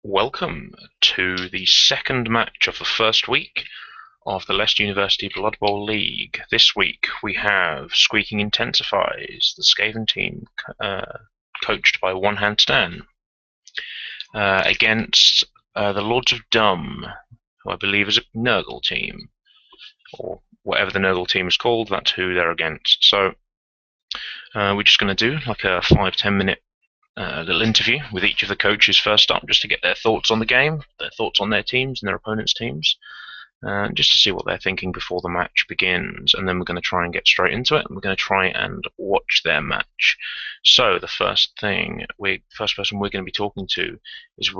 Welcome to the second match of the first week of the Leicester University Bloodbowl League. This week we have Squeaking Intensifies, the Skaven team, coached by One Hand Stan, against the Lords of Dhuum, who I believe is a Nurgle team, or whatever the Nurgle team is called, that's who they're against. So we're just going to do like a 5-10 minute little interview with each of the coaches first up, just to get their thoughts on the game, their thoughts on their teams and their opponents' teams, just to see what they're thinking before the match begins. And then we're going to try and get straight into it, and we're going to try and watch their match. So the first person we're going to be talking to is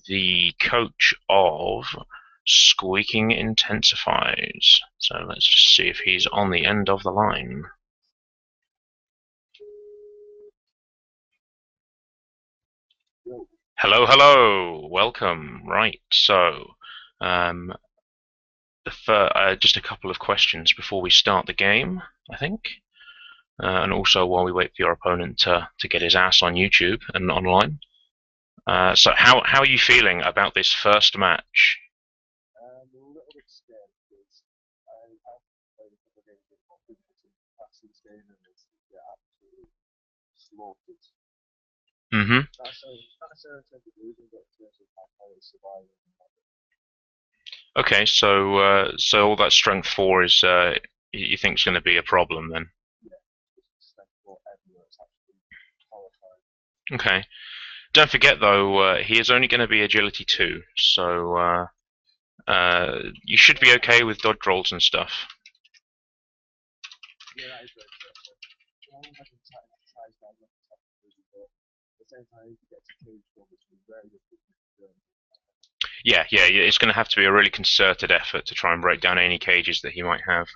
the coach of Squeaking Intensifies. So let's just see if he's on the end of the line. Hello, welcome. Right, so just a couple of questions before we start the game, I think, and also while we wait for your opponent to get his ass on YouTube and online. So how are you feeling about this first match? A little bit scared because I have played a couple of games with people in past this game and they're absolutely slaughtered. Mm-hmm. Not necessarily in terms of losing, but in terms of how players surviving. Okay, so all that strength 4 is you think is going to be a problem then? Yeah, just strength 4 everywhere. It's absolutely horrifying. Okay. Don't forget though, he is only going to be agility 2, so you should be okay with dodge rolls and stuff. Yeah, that is very true. I don't imagine size down but at the same time, if you get to cage form, it's very difficult to do. Yeah, it's going to have to be a really concerted effort to try and break down any cages that he might have.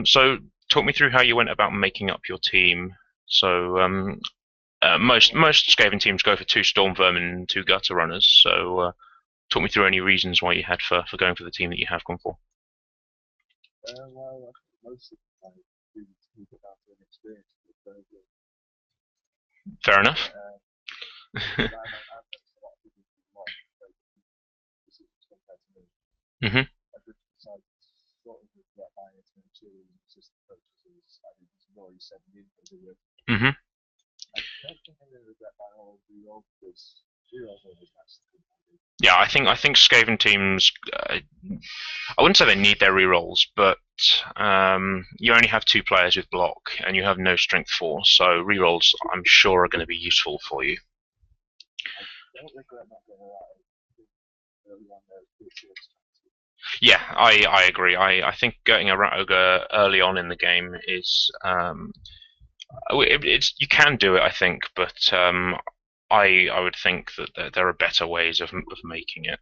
So talk me through how you went about making up your team. So most Skaven teams go for 2 Storm Vermin and 2 Gutter Runners. So talk me through any reasons why you had for going for the team that you have gone for. Well, I think most of the time, we put down to an experience with very good. Fair enough. Mm-hmm. Mm-hmm. Yeah, I think Skaven teams, I wouldn't say they need their rerolls, but you only have 2 players with block, and you have no strength 4, so rerolls I'm sure are going to be useful for you. Yeah, I agree. I think getting a Rat Ogre early on in the game is you can do it, I think, but I would think that there are better ways of making it.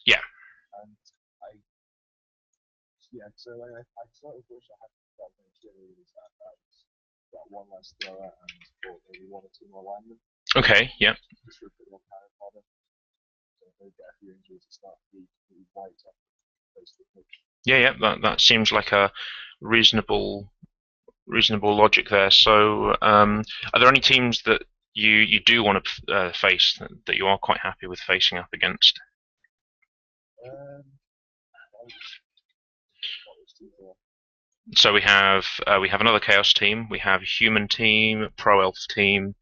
Yeah. And so I sort of wish I had that many that one less thrower and maybe 1 or 2 more linemen. Okay, yeah. Just for a bit more kind of fodder. So if they get a few injuries to start the white up. Yeah, that seems like a reasonable logic there. So, are there any teams that you do want to face that you are quite happy with facing up against? So we have another Chaos team, we have a Human team, Pro Elf team,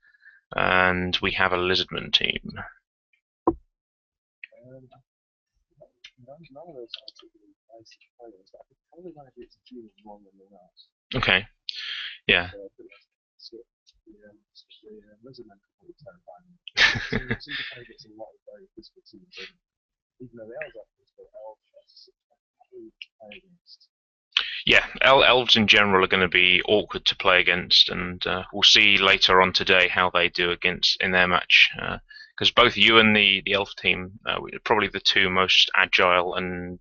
and we have a Lizardman team. None of those are particularly nice players. I think probably going to get to choose more than anyone else. Okay. Yeah. The Lizardmen are probably terrifying. It seems to play against a lot of very physical teams, even though the elves are physical, elves are play against. Yeah, elves in general are going to be awkward to play against, and we'll see later on today how they do in their match. Because both you and the elf team are probably the 2 most agile and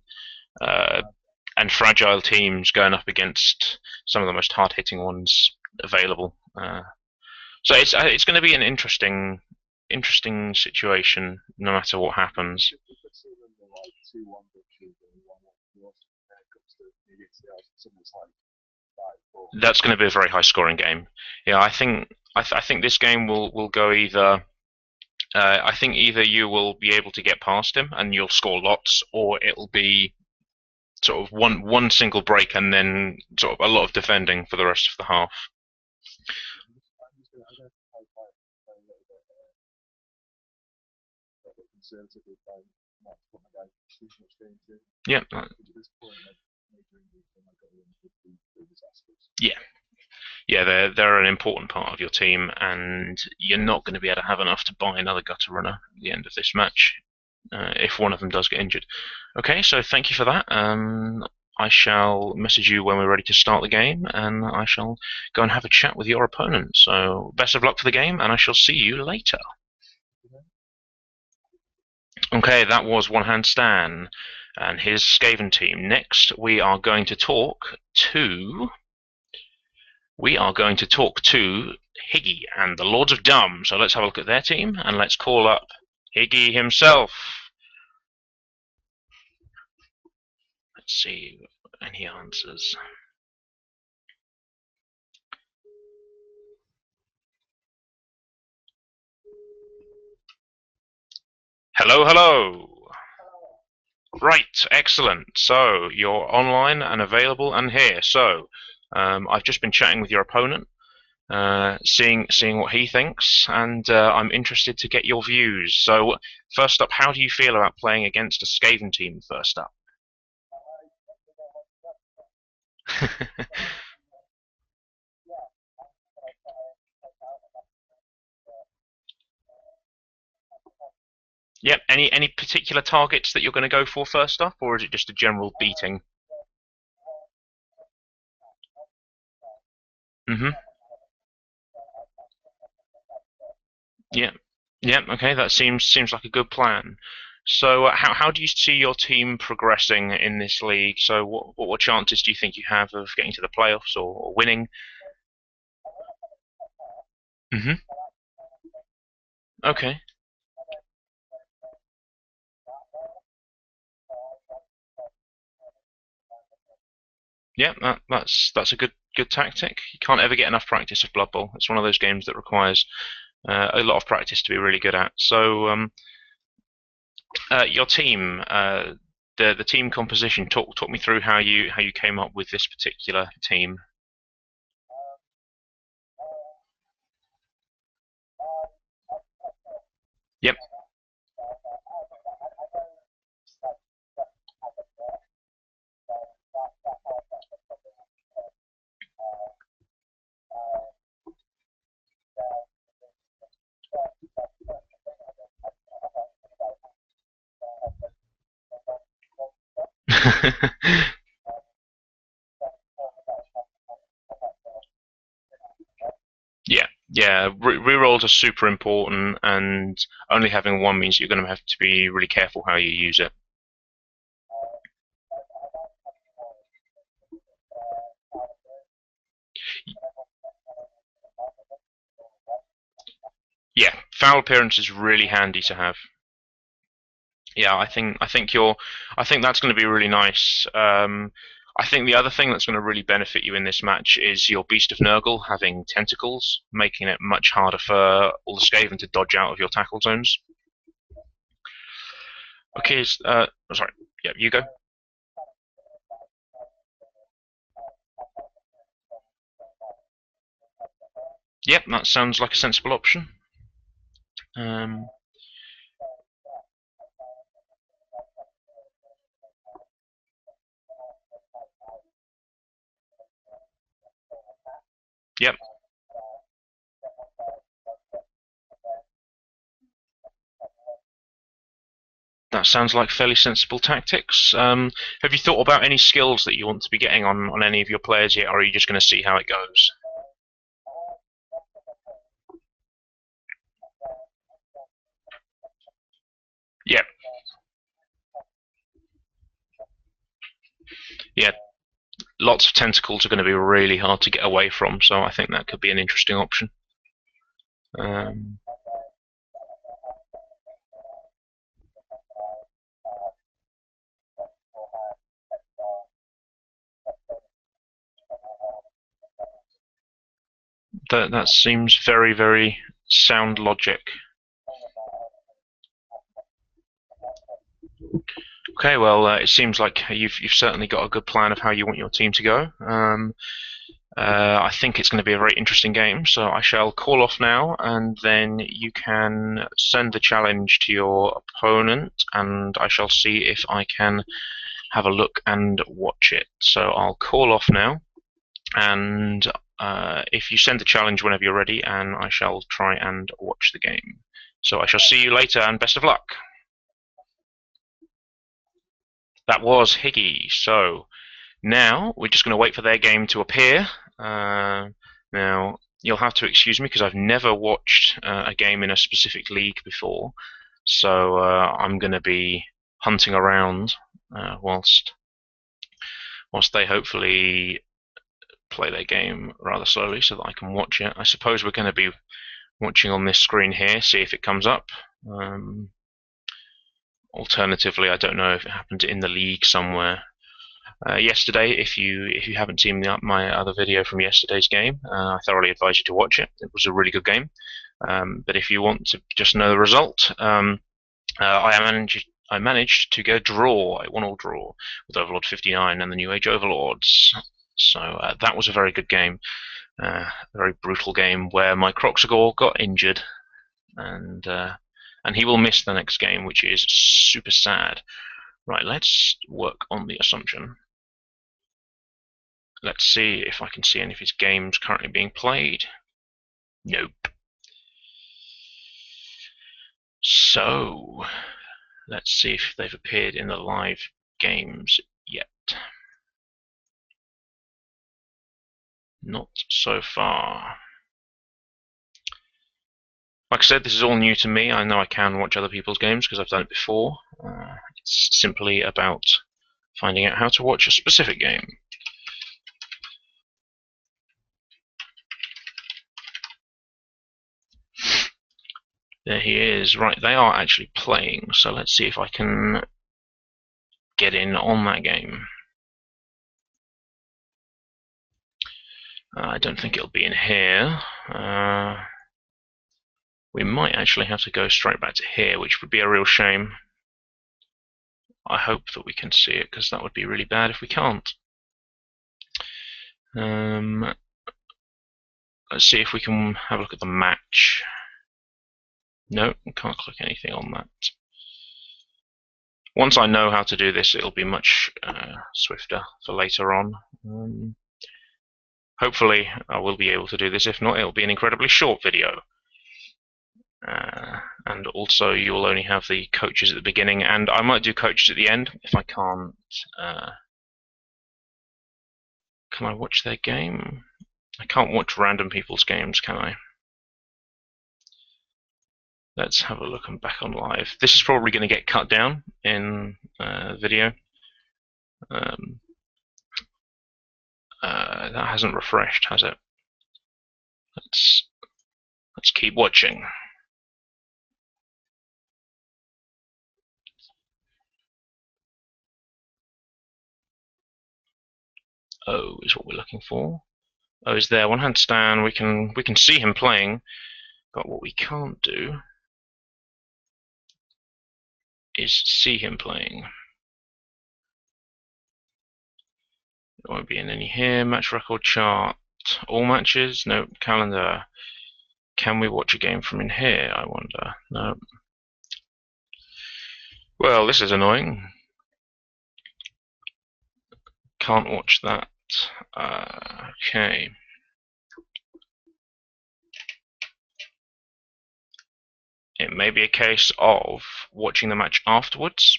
fragile teams going up against some of the most hard-hitting ones available. So it's going to be an interesting situation no matter what happens. That's going to be a very high-scoring game. Yeah, I think this game will go either. I think either you will be able to get past him and you'll score lots, or it'll be sort of one single break and then sort of a lot of defending for the rest of the half. Yeah. Yeah. Yeah, they're an important part of your team, and you're not going to be able to have enough to buy another gutter runner at the end of this match if one of them does get injured. Okay, so thank you for that. I shall message you when we're ready to start the game, and I shall go and have a chat with your opponent. So best of luck for the game, and I shall see you later. Okay, that was One Hand Stan and his Skaven team. Next, we are going to talk to Higgy and the Lords of Dhuum. So let's have a look at their team, and let's call up Higgy himself. Let's see any answers. Hello, hello. Right, excellent. So you're online and available and here. So I've just been chatting with your opponent, seeing what he thinks, and I'm interested to get your views. So first up, how do you feel about playing against a Skaven team? First up. Yep. Any particular targets that you're going to go for first up, or is it just a general beating? Mhm. Yeah. Yeah. Okay. That seems like a good plan. So how do you see your team progressing in this league? So what chances do you think you have of getting to the playoffs or winning? Mhm. Okay. Yeah, that's a good tactic. You can't ever get enough practice of Blood Bowl. It's one of those games that requires a lot of practice to be really good at. So your team, the team composition. Talk me through how you came up with this particular team. Yep. Yeah, yeah. Rerolls are super important, and only having one means you're going to have to be really careful how you use it. Yeah, foul appearance is really handy to have. Yeah, I think that's going to be really nice. I think the other thing that's going to really benefit you in this match is your Beast of Nurgle having tentacles, making it much harder for all the Skaven to dodge out of your tackle zones. Okay, sorry. Yeah, you go. Yep, that sounds like a sensible option. Um, yep, that sounds like fairly sensible tactics. Have you thought about any skills that you want to be getting on any of your players yet, or are you just going to see how it goes? Yep. Yeah, lots of tentacles are going to be really hard to get away from, so I think that could be an interesting option. Um, that seems very, very sound logic. Okay, well, it seems like you've certainly got a good plan of how you want your team to go. I think it's going to be a very interesting game, so I shall call off now, and then you can send the challenge to your opponent, and I shall see if I can have a look and watch it. So I'll call off now, and if you send the challenge whenever you're ready, and I shall try and watch the game. So I shall see you later, and best of luck. That was Higgy. So now we're just going to wait for their game to appear. Now you'll have to excuse me because I've never watched a game in a specific league before, so I'm going to be hunting around whilst they hopefully play their game rather slowly so that I can watch it. I suppose we're going to be watching on this screen here, see if it comes up. Alternatively, I don't know if it happened in the league somewhere. Yesterday, if you haven't seen my other video from yesterday's game, I thoroughly advise you to watch it. It was a really good game. But if you want to just know the result, I managed to get a draw, a 1-1 draw with Overlord 59 and the New Age Overlords. So that was a very good game, a very brutal game where my Croxagore got injured, and he will miss the next game, which is super sad. Right, let's work on the assumption. Let's see if I can see any of his games currently being played. Nope. So, let's see if they've appeared in the live games yet. Not so far. Like I said, this is all new to me. I know I can watch other people's games because I've done it before. It's simply about finding out how to watch a specific game. There he is. Right, they are actually playing, so let's see if I can get in on that game. I don't think it'll be in here. We might actually have to go straight back to here, which would be a real shame. I hope that we can see it, because that would be really bad if we can't. Let's see if we can have a look at the match. No, we can't click anything on that. Once I know how to do this, it'll be much swifter for later on. Hopefully I will be able to do this. If not, it'll be an incredibly short video. And also you will only have the coaches at the beginning, and I might do coaches at the end if I can't. Can I watch their game? I can't watch random people's games, can I? Let's have a look. I'm back on live. This is probably going to get cut down in video. That hasn't refreshed, has it? Let's keep watching. O is what we're looking for. O is there. One handstand. We can see him playing, but what we can't do is see him playing. There won't be in any here. Match record chart. All matches. No. Calendar. Can we watch a game from in here, I wonder? No. Well, this is annoying. Can't watch that. Okay. It may be a case of watching the match afterwards.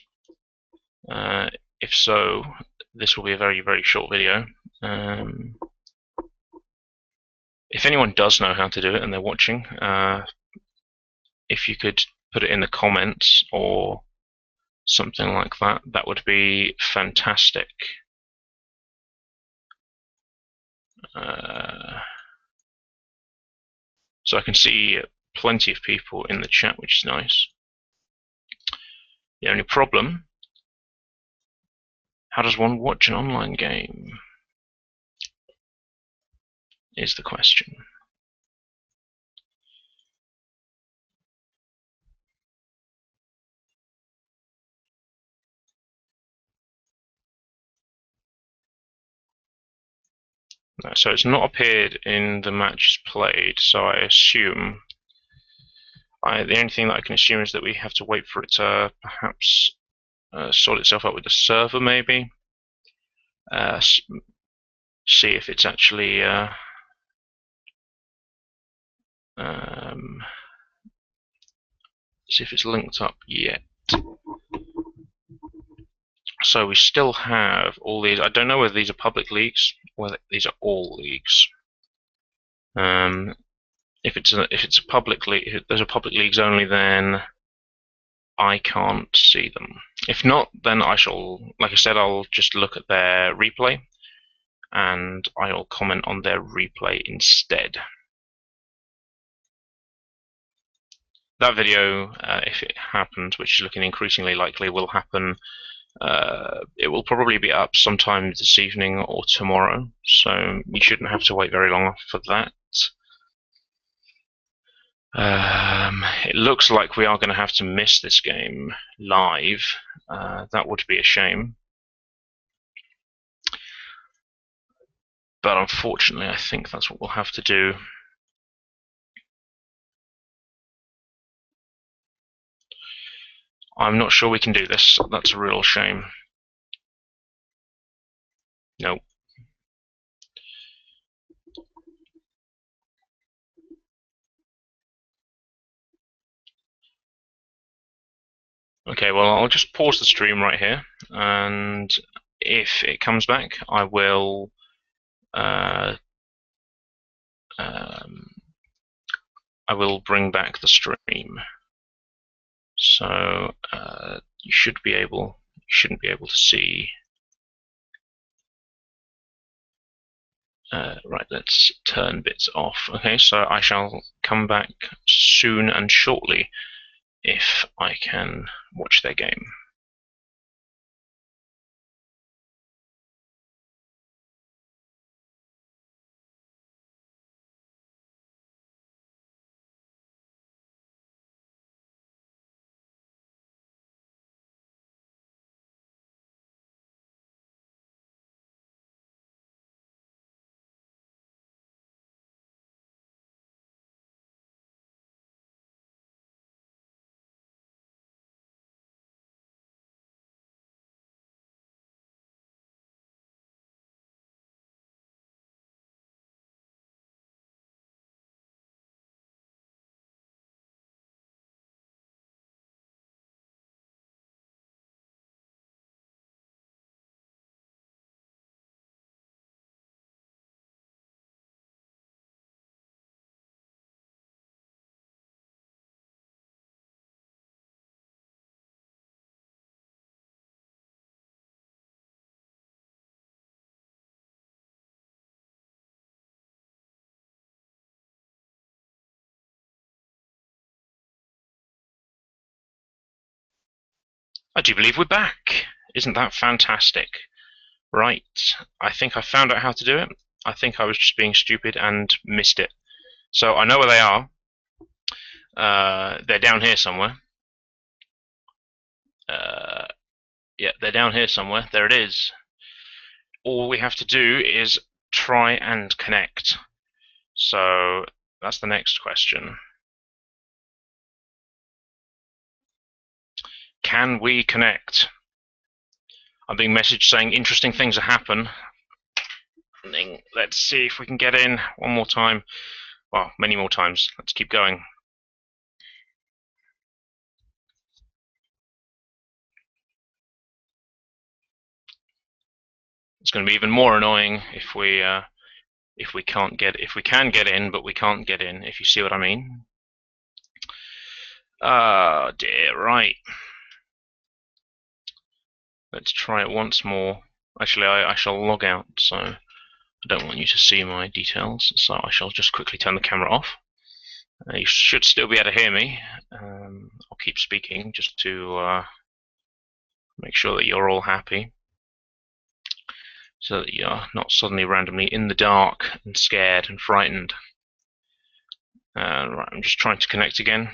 If so, this will be a very, very short video. If anyone does know how to do it and they're watching, if you could put it in the comments or something like that, that would be fantastic. So I can see plenty of people in the chat, which is nice. The only problem, how does one watch an online game, is the question. No, so it's not appeared in the matches played, so I assume... the only thing that I can assume is that we have to wait for it to perhaps sort itself out with the server, maybe. See if it's actually... see if it's linked up yet. So we still have all these. I don't know whether these are public leagues or whether these are all leagues. If it's a public league, if there's a public leagues only, then I can't see them. If not, then I shall, like I said, I'll just look at their replay, and I'll comment on their replay instead. That video, if it happens, which is looking increasingly likely, will happen. It will probably be up sometime this evening or tomorrow, so you shouldn't have to wait very long for that. It looks like we are going to have to miss this game live. That would be a shame. But unfortunately, I think that's what we'll have to do. I'm not sure we can do this. That's a real shame. Nope. Okay, well, I'll just pause the stream right here, and if it comes back, I will bring back the stream. So you shouldn't be able to see. Right, let's turn bits off. Okay, so I shall come back soon and shortly if I can watch their game. I do believe we're back. Isn't that fantastic? Right, I think I found out how to do it. I think I was just being stupid and missed it. So I know where they are. They're down here somewhere. Yeah, they're down here somewhere. There it is. All we have to do is try and connect. So that's the next question. Can we connect? I'm being messaged saying interesting things are happening. Let's see if we can get in one more time. Well, many more times. Let's keep going. It's going to be even more annoying if we can get in, but we can't get in. If you see what I mean. Ah, dear. Right. Let's try it once more. Actually, I shall log out, so I don't want you to see my details. So I shall just quickly turn the camera off. You should still be able to hear me. I'll keep speaking just to make sure that you're all happy, so that you're not suddenly randomly in the dark and scared and frightened. Right, I'm just trying to connect again.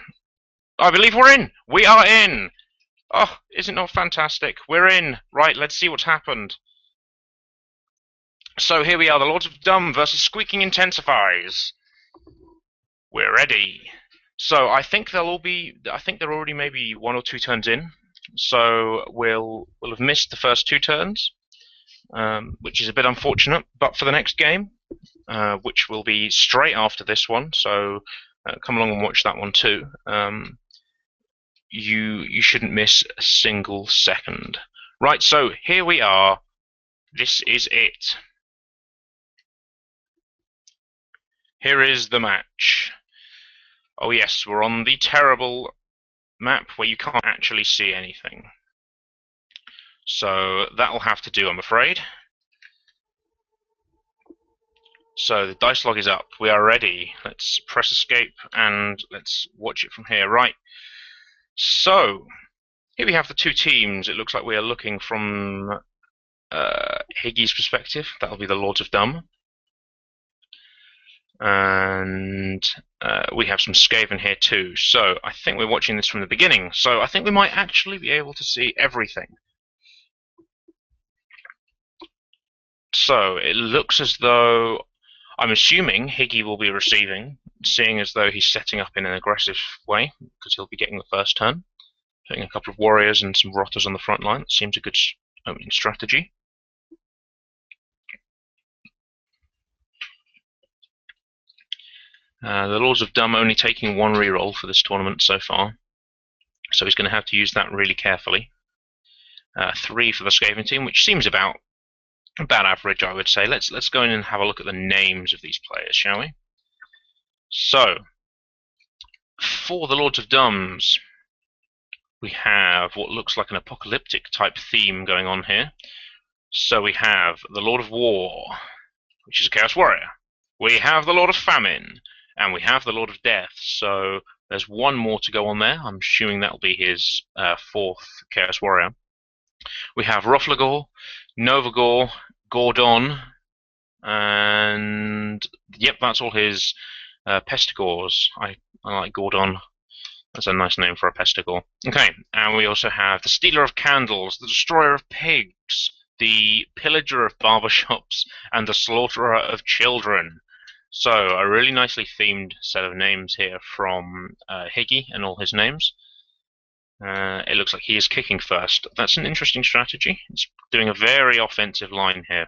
I believe we're in! We are in! Oh, is it not fantastic? We're in! Right, let's see what's happened. So here we are, the Lords of Dhuum versus Squeaking Intensifies. We're ready. So I think they'll all be. I think they're already maybe 1 or 2 turns in. So we'll have missed the first 2 turns, which is a bit unfortunate. But for the next game, which will be straight after this one, so come along and watch that one too. You shouldn't miss a single second. Right. So here we are. This is it. Here is the match. Oh yes, we're on the terrible map where you can't actually see anything. So that'll have to do, I'm afraid. So the dice log is up. We are ready. Let's press escape and let's watch it from here. Right. So here we have the 2 teams. It looks like we are looking from Higgy's perspective. That'll be the Lords of Dhuum. And we have some Skaven here too. So I think we're watching this from the beginning. So I think we might actually be able to see everything. So it looks as though, I'm assuming Higgy will be receiving, seeing as though he's setting up in an aggressive way, because he'll be getting the first turn. Putting a couple of warriors and some rotters on the front line. Seems a good strategy. The Lords of Dhuum only taking 1 reroll for this tournament so far, so he's going to have to use that really carefully. 3 for the Skaven team, which seems about average, I would say. Let's go in and have a look at the names of these players, shall we? So, for the Lords of Dhuums, we have what looks like an apocalyptic type theme going on here. So we have the Lord of War, which is a Chaos Warrior. We have the Lord of Famine, and we have the Lord of Death. So there's 1 more to go on there. I'm assuming that'll be his 4th Chaos Warrior. We have Roflagor, Novagor, Gordon, and yep, that's all his Pestigors. I like Gordon. That's a nice name for a Pestigor. Okay, and we also have the Stealer of Candles, the Destroyer of Pigs, the Pillager of Barbershops, and the Slaughterer of Children. So a really nicely themed set of names here from Higgy and all his names. It looks like he is kicking first. That's an interesting strategy. It's doing a very offensive line here.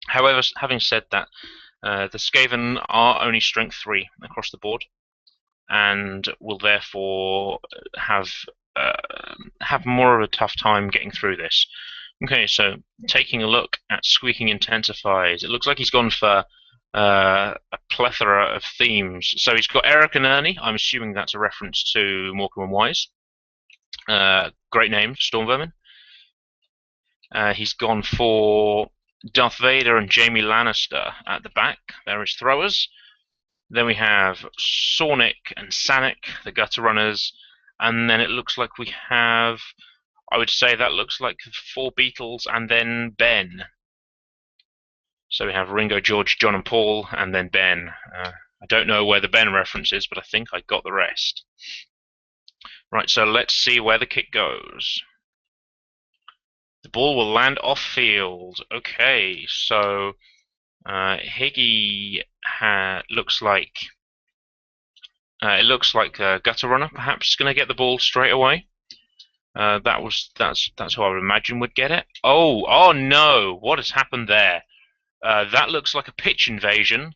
However, having said that, the Skaven are only strength 3 across the board, and will therefore have more of a tough time getting through this. Okay, so taking a look at Squeaking Intensifies, it looks like he's gone for a plethora of themes. So he's got Eric and Ernie. I'm assuming that's a reference to Morecambe and Wise. Great name, Stormvermin. He's gone for Darth Vader and Jaime Lannister at the back. They're his throwers. Then we have Sornik and Sanic, the gutter runners. And then it looks like we have, I would say that looks like 4 Beatles and then Ben. So we have Ringo, George, John and Paul, and then Ben. I don't know where the Ben reference is, but I think I got the rest. Right, so let's see where the kick goes. The ball will land off field. Okay, so Higgy looks like Gutter Runner perhaps is going to get the ball straight away. That's who I would imagine would get it. Oh no! What has happened there? That looks like a pitch invasion.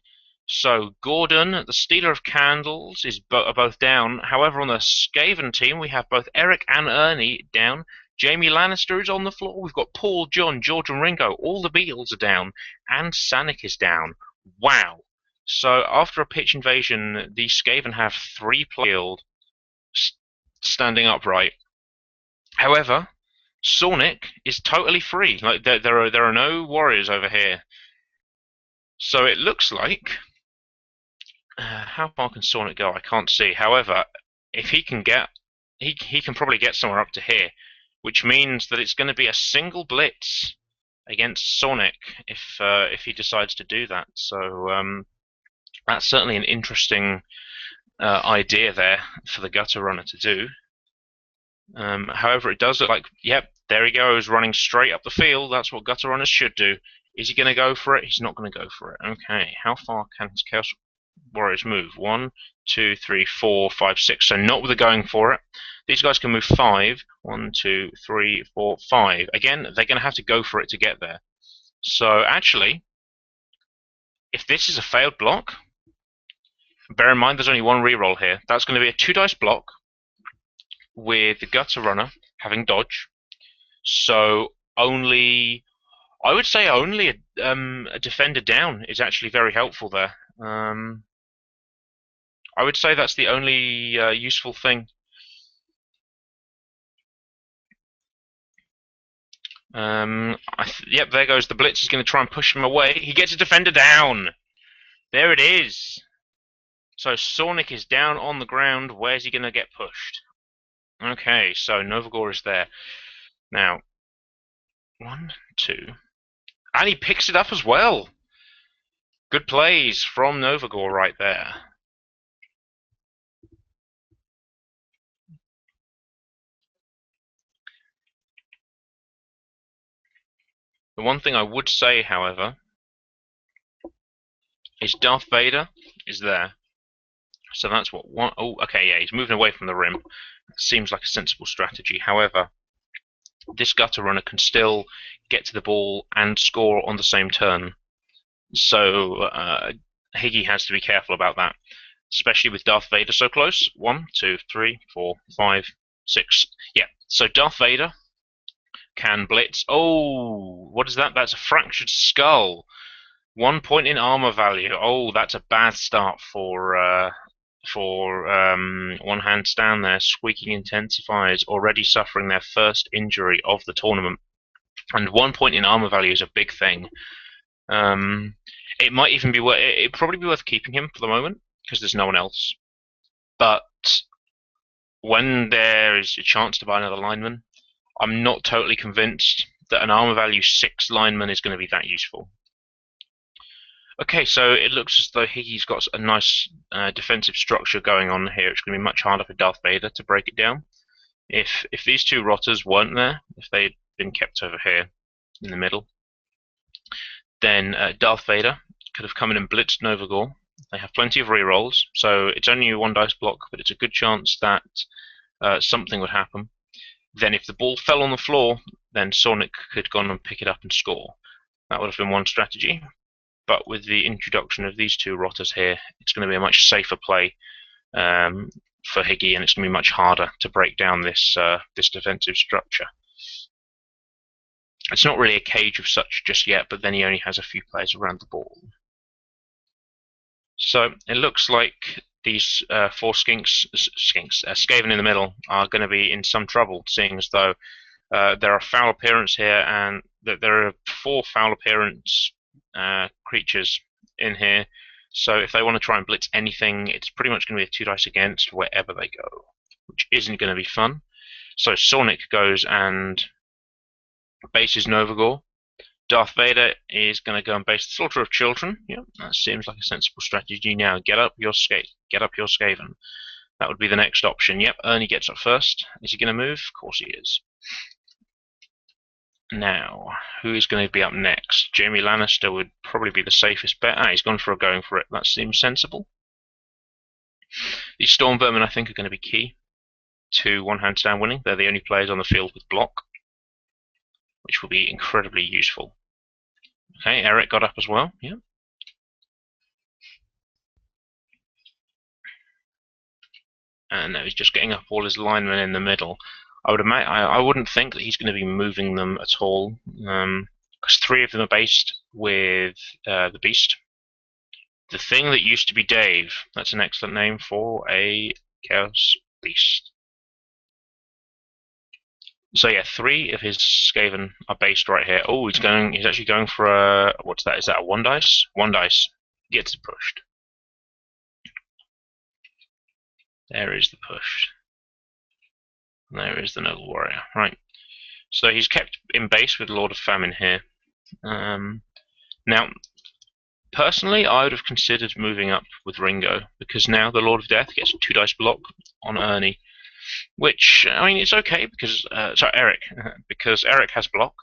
So Gordon, the Stealer of Candles, are both down. However, on the Skaven team, we have both Eric and Ernie down. Jaime Lannister is on the floor. We've got Paul, John, George, and Ringo. All the Beatles are down, and Sanic is down. Wow! So after a pitch invasion, the Skaven have 3 players standing upright. However, Sornik is totally free. Like there are no warriors over here. So it looks like, how far can Sornik go? I can't see. However, if he can get, he can probably get somewhere up to here, which means that it's going to be a single blitz against Sornik if he decides to do that. So that's certainly an interesting idea there for the gutter runner to do. However, it does look like, yep, there he goes, running straight up the field. That's what gutter runners should do. Is he going to go for it? He's not going to go for it. Okay, how far can his Chaos Warriors move? 1, 2, 3, 4, 5, 6. So not with the going for it. These guys can move 5. 1, 2, 3, 4, 5. Again, they're going to have to go for it to get there. So actually, if this is a failed block, bear in mind there's only one reroll here. That's going to be a 2-dice block with the Gutter Runner having dodge. So only, I would say only a defender down is actually very helpful there. I would say that's the only useful thing. Yep, there goes the Blitz. Is going to try and push him away. He gets a defender down. There it is. So Sornik is down on the ground. Where's he going to get pushed? Okay, so Novagor is there. Now, 1, 2. And he picks it up as well. Good plays from Novagor right there. The one thing I would say, however, is Darth Vader is there. So that's what one. Oh, okay, yeah, he's moving away from the rim. Seems like a sensible strategy. However, this Gutter Runner can still get to the ball and score on the same turn. So Higgy has to be careful about that, especially with Darth Vader so close. 1, 2, 3, 4, 5, 6. Yeah, so Darth Vader can blitz. Oh, what is that? That's a fractured skull. 1 point in armor value. Oh, that's a bad start for One Hand Stand there. Squeaking Intensifies, already suffering their first injury of the tournament. And 1 point in armor value is a big thing. It might even be worth. It'd probably be worth keeping him for the moment because there's no one else. But when there is a chance to buy another lineman, I'm not totally convinced that an armor value 6 lineman is going to be that useful. Okay, so it looks as though Higgy's got a nice defensive structure going on here. It's going to be much harder for Darth Vader to break it down. If these two rotters weren't there, if they'd been kept over here in the middle, then Darth Vader could have come in and blitzed Novagor. They have plenty of rerolls, so it's only a 1-dice block, but it's a good chance that something would happen. Then if the ball fell on the floor, then Sornik could go on and pick it up and score. That would have been one strategy. But with the introduction of these two rotters here, it's going to be a much safer play for Higgy, and it's going to be much harder to break down this this defensive structure. It's not really a cage of such just yet, but then he only has a few players around the ball. So it looks like these 4 Skaven in the middle are going to be in some trouble, seeing as though there are foul appearance here, and that there are 4 foul appearance creatures in here. So if they want to try and blitz anything, it's pretty much going to be a 2-dice against wherever they go, which isn't going to be fun. So Sornik goes and bases Novagor. Darth Vader is going to go and base the Slaughter of Children. Yep, that seems like a sensible strategy now. Get up your Skaven. That would be the next option. Yep, Ernie gets up first. Is he going to move? Of course he is. Now, who is going to be up next? Jaime Lannister would probably be the safest bet. Ah, he's gone for going for it. That seems sensible. These Storm Vermin, I think, are going to be key to One Hand Stand winning. They're the only players on the field with block, which will be incredibly useful. Okay, Eric got up as well. Yeah. And now he's just getting up all his linemen in the middle. I wouldn't think that he's going to be moving them at all, because 3 of them are based with the Beast. The thing that used to be Dave. That's an excellent name for a Chaos Beast. So yeah, 3 of his Skaven are based right here. Oh, he's actually going for a, what's that? Is that a 1-dice? 1-dice. Gets pushed. There is the push. There is the Noble Warrior. Right. So he's kept in base with Lord of Famine here. Now, personally, I would have considered moving up with Ringo, because now the Lord of Death gets a 2-dice block on Ernie. Which, I mean, it's okay because, sorry, Eric, because Eric has block.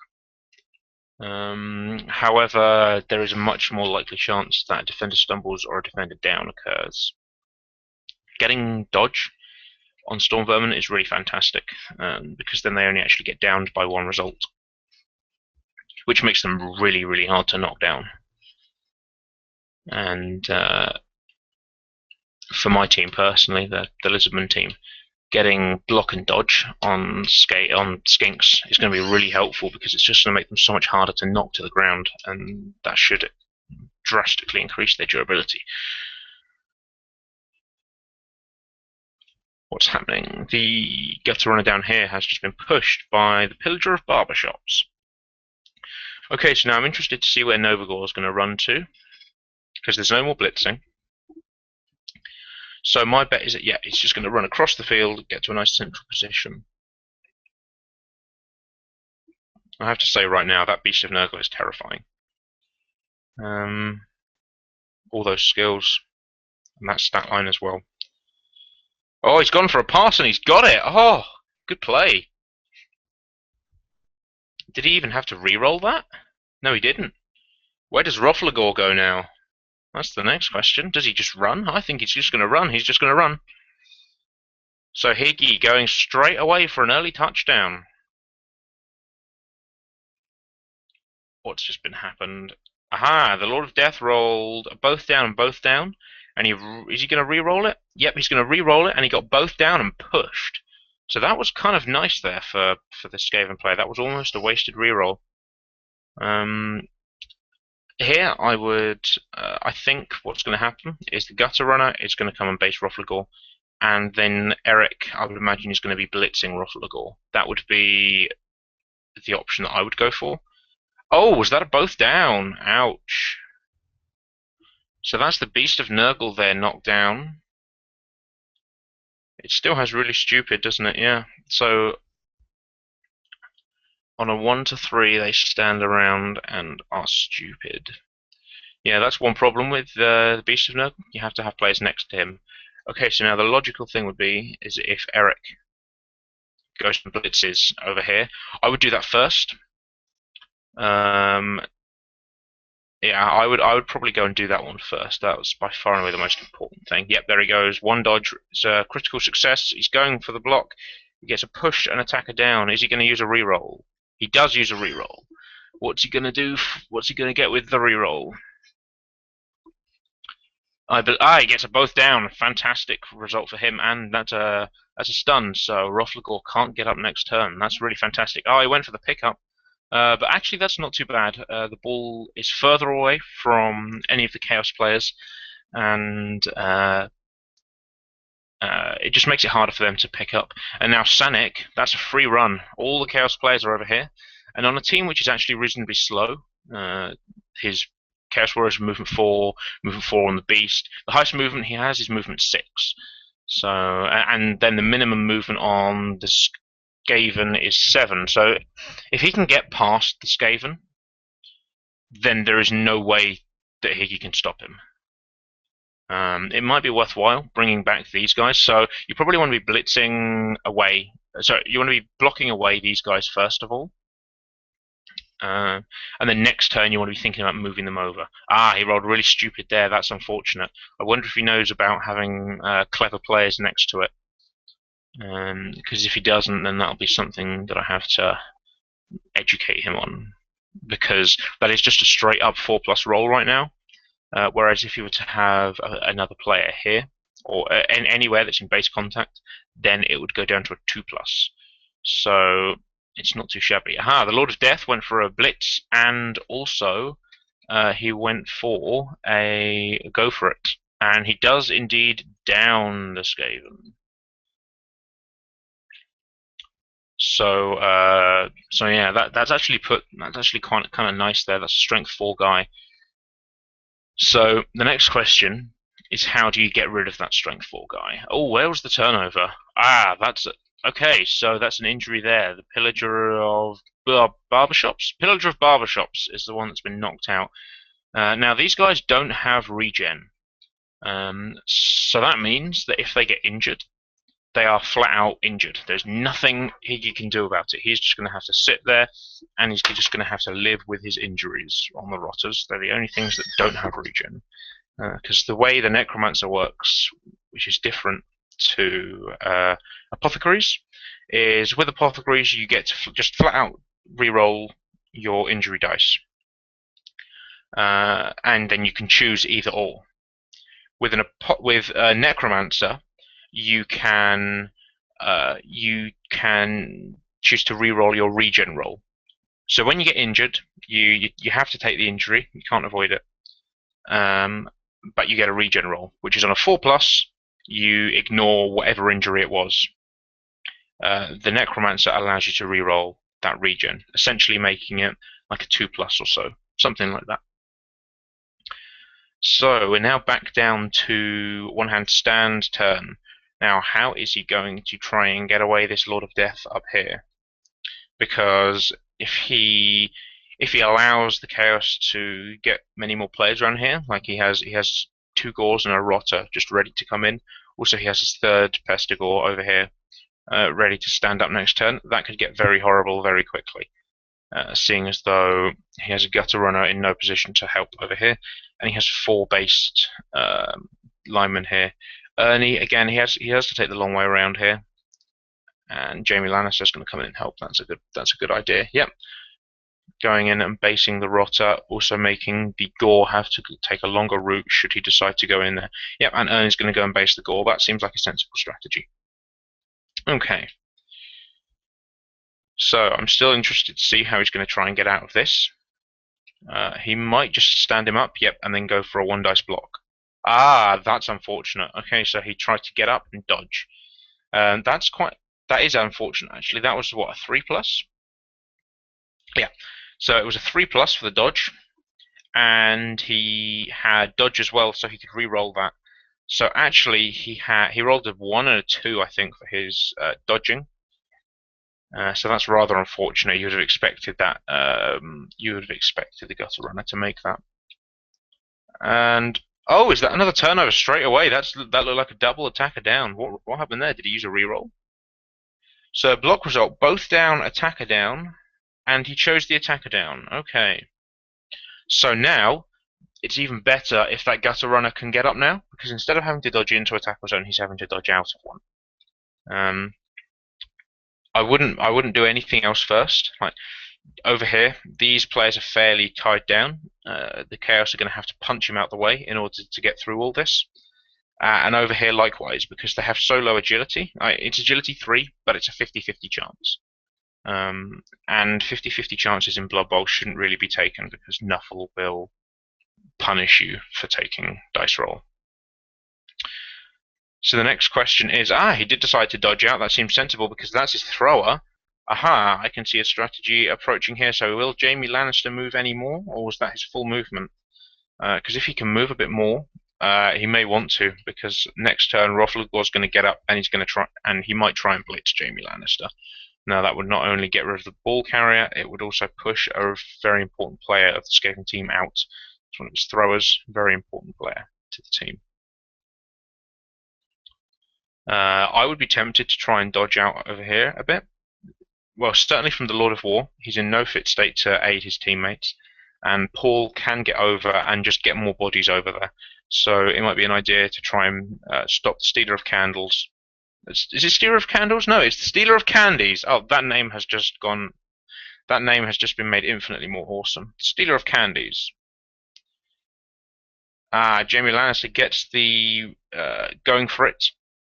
However, there is a much more likely chance that a defender stumbles or a defender down occurs. Getting dodge on Storm Vermin is really fantastic, because then they only actually get downed by one result, which makes them really, really hard to knock down. And for my team personally, the Lisbon team, getting block and dodge on skinks is going to be really helpful, because it's just going to make them so much harder to knock to the ground, and that should drastically increase their durability. What's happening? The gutter runner down here has just been pushed by the pillager of barbershops. Okay, so now I'm interested to see where Novagor is going to run to, because there's no more blitzing. So my bet is that, yeah, it's just going to run across the field, get to a nice central position. I have to say right now, that Beast of Nurgle is terrifying. All those skills, and that stat line as well. Oh, he's gone for a pass and he's got it! Oh, good play. Did he even have to re-roll that? No, he didn't. Where does Rothlagor go now? That's the next question. Does he just run? I think he's just going to run. He's just going to run. So Higgy going straight away for an early touchdown. What's just been happened? Aha! The Lord of Death rolled both down and both down. And is he going to re-roll it? Yep, he's going to re-roll it, and he got both down and pushed. So that was kind of nice there for the Skaven player. That was almost a wasted re-roll. Here, I think what's going to happen is the Gutter Runner is going to come and base Rothlagor, and then Eric, I would imagine, is going to be blitzing Rothlagor. That would be the option that I would go for. Oh, was that a both down? Ouch. So that's the Beast of Nurgle there knocked down. It still has really stupid, doesn't it? Yeah. So on a 1 to 3, they stand around and are stupid. Yeah, that's one problem with the Beast of Nurgle. You have to have players next to him. Okay, so now the logical thing would be is if Eric goes and blitzes over here, I would do that first. Yeah, I would probably go and do that one first. That was by far and away the most important thing. Yep, there he goes. One dodge. It's a critical success. He's going for the block. He gets a push and attacker down. Is he going to use a reroll? He does use a reroll. What's he going to do? What's he going to get with the reroll? He gets a both down. Fantastic result for him, and that's a stun. So Rothlagor can't get up next turn. That's really fantastic. Oh, he went for the pickup. But actually, that's not too bad. The ball is further away from any of the Chaos players, and it just makes it harder for them to pick up. And now Sanic, that's a free run. All the Chaos players are over here, and on a team which is actually reasonably slow, his Chaos Warriors movement 4 on the Beast. The highest movement he has is movement 6. So, and then the minimum movement on the Skaven is 7. So if he can get past the Skaven, then there is no way that Higgy can stop him. It might be worthwhile bringing back these guys. So you probably want to be blitzing away. So you want to be blocking away these guys first of all. And then next turn you want to be thinking about moving them over. Ah, he rolled really stupid there. That's unfortunate. I wonder if he knows about having clever players next to it. Because if he doesn't, then that'll be something that I have to educate him on. Because that is just a straight up 4+ roll right now. Whereas if you were to have another player here, or anywhere that's in base contact, then it would go down to a 2+. So it's not too shabby. Aha, the Lord of Death went for a blitz, and also he went for a go for it. And he does indeed down the Skaven. So yeah, that's actually kind of nice there. That's a strength 4 guy. So the next question is, how do you get rid of that strength 4 guy? Oh, where was the turnover? Ah, that's okay. So that's an injury there. The pillager of barbershops. Pillager of barbershops is the one that's been knocked out. Now these guys don't have regen. So that means that if they get injured, they are flat out injured. There's nothing he can do about it. He's just going to have to sit there, and he's just going to have to live with his injuries on the rotters. They're the only things that don't have regen. Because the way the Necromancer works, which is different to Apothecaries, is with Apothecaries you get to just flat out reroll your injury dice. And then you can choose either or. With a Necromancer, you can choose to reroll your regen roll. So when you get injured, you have to take the injury. You can't avoid it. But you get a regen roll, which is on a 4+. You ignore whatever injury it was. The Necromancer allows you to reroll that regen, essentially making it like a 2+ or so, something like that. So we're now back down to one hand stand turn. Now, how is he going to try and get away this Lord of Death up here? Because if he allows the Chaos to get many more players around here, like he has 2 Gores and a Rotter just ready to come in. Also, he has his 3rd Pestigore over here, ready to stand up next turn. That could get very horrible very quickly. Seeing as though he has a Gutter Runner in no position to help over here, and he has 4 based linemen here. Ernie, again, he has to take the long way around here, and Jaime Lannister's going to come in and help. That's a good idea. Yep, going in and basing the Rotter, also making the Gore have to take a longer route should he decide to go in there. Yep, and Ernie's going to go and base the Gore. That seems like a sensible strategy. Okay. So I'm still interested to see how he's going to try and get out of this. He might just stand him up, yep, and then go for a 1 dice block. Ah, that's unfortunate. Okay, so he tried to get up and dodge. That is unfortunate actually. That was what, a 3+? Yeah. So it was a 3+ for the dodge, and he had dodge as well, so he could re-roll that. So actually, he rolled a 1 and a 2, I think, for his dodging. So that's rather unfortunate. You would have expected that. You would have expected the Gutter Runner to make that. And oh, is that another turnover straight away? That looked like a double attacker down. What happened there? Did he use a reroll? So block result, both down, attacker down, and he chose the attacker down. Okay. So now it's even better if that Gutter Runner can get up now, because instead of having to dodge into a tackle zone, he's having to dodge out of one. I wouldn't do anything else first. Like over here, these players are fairly tied down. The Chaos are going to have to punch him out the way in order to get through all this. And over here, likewise, because they have so low agility. It's agility 3, but it's a 50-50 chance. And 50-50 chances in Bloodbowl shouldn't really be taken because Nuffle will punish you for taking dice roll. So the next question is, he did decide to dodge out. That seems sensible because that's his thrower. Aha, I can see a strategy approaching here. So will Jaime Lannister move any more, or was that his full movement? Because if he can move a bit more, he may want to, because next turn Rothlegor's going to get up and he's going to try, and he might try and blitz Jaime Lannister. Now that would not only get rid of the ball carrier, it would also push a very important player of the Skaven team out. It's one of his throwers, very important player to the team. I would be tempted to try and dodge out over here a bit. Well, certainly from the Lord of War, he's in no fit state to aid his teammates, and Paul can get over and just get more bodies over there. So it might be an idea to try and stop the Stealer of Candles. Is it Stealer of Candles? No, it's the Stealer of Candies. Oh, that name has just gone. That name has just been made infinitely more awesome. Stealer of Candies. Jaime Lannister gets the going for it.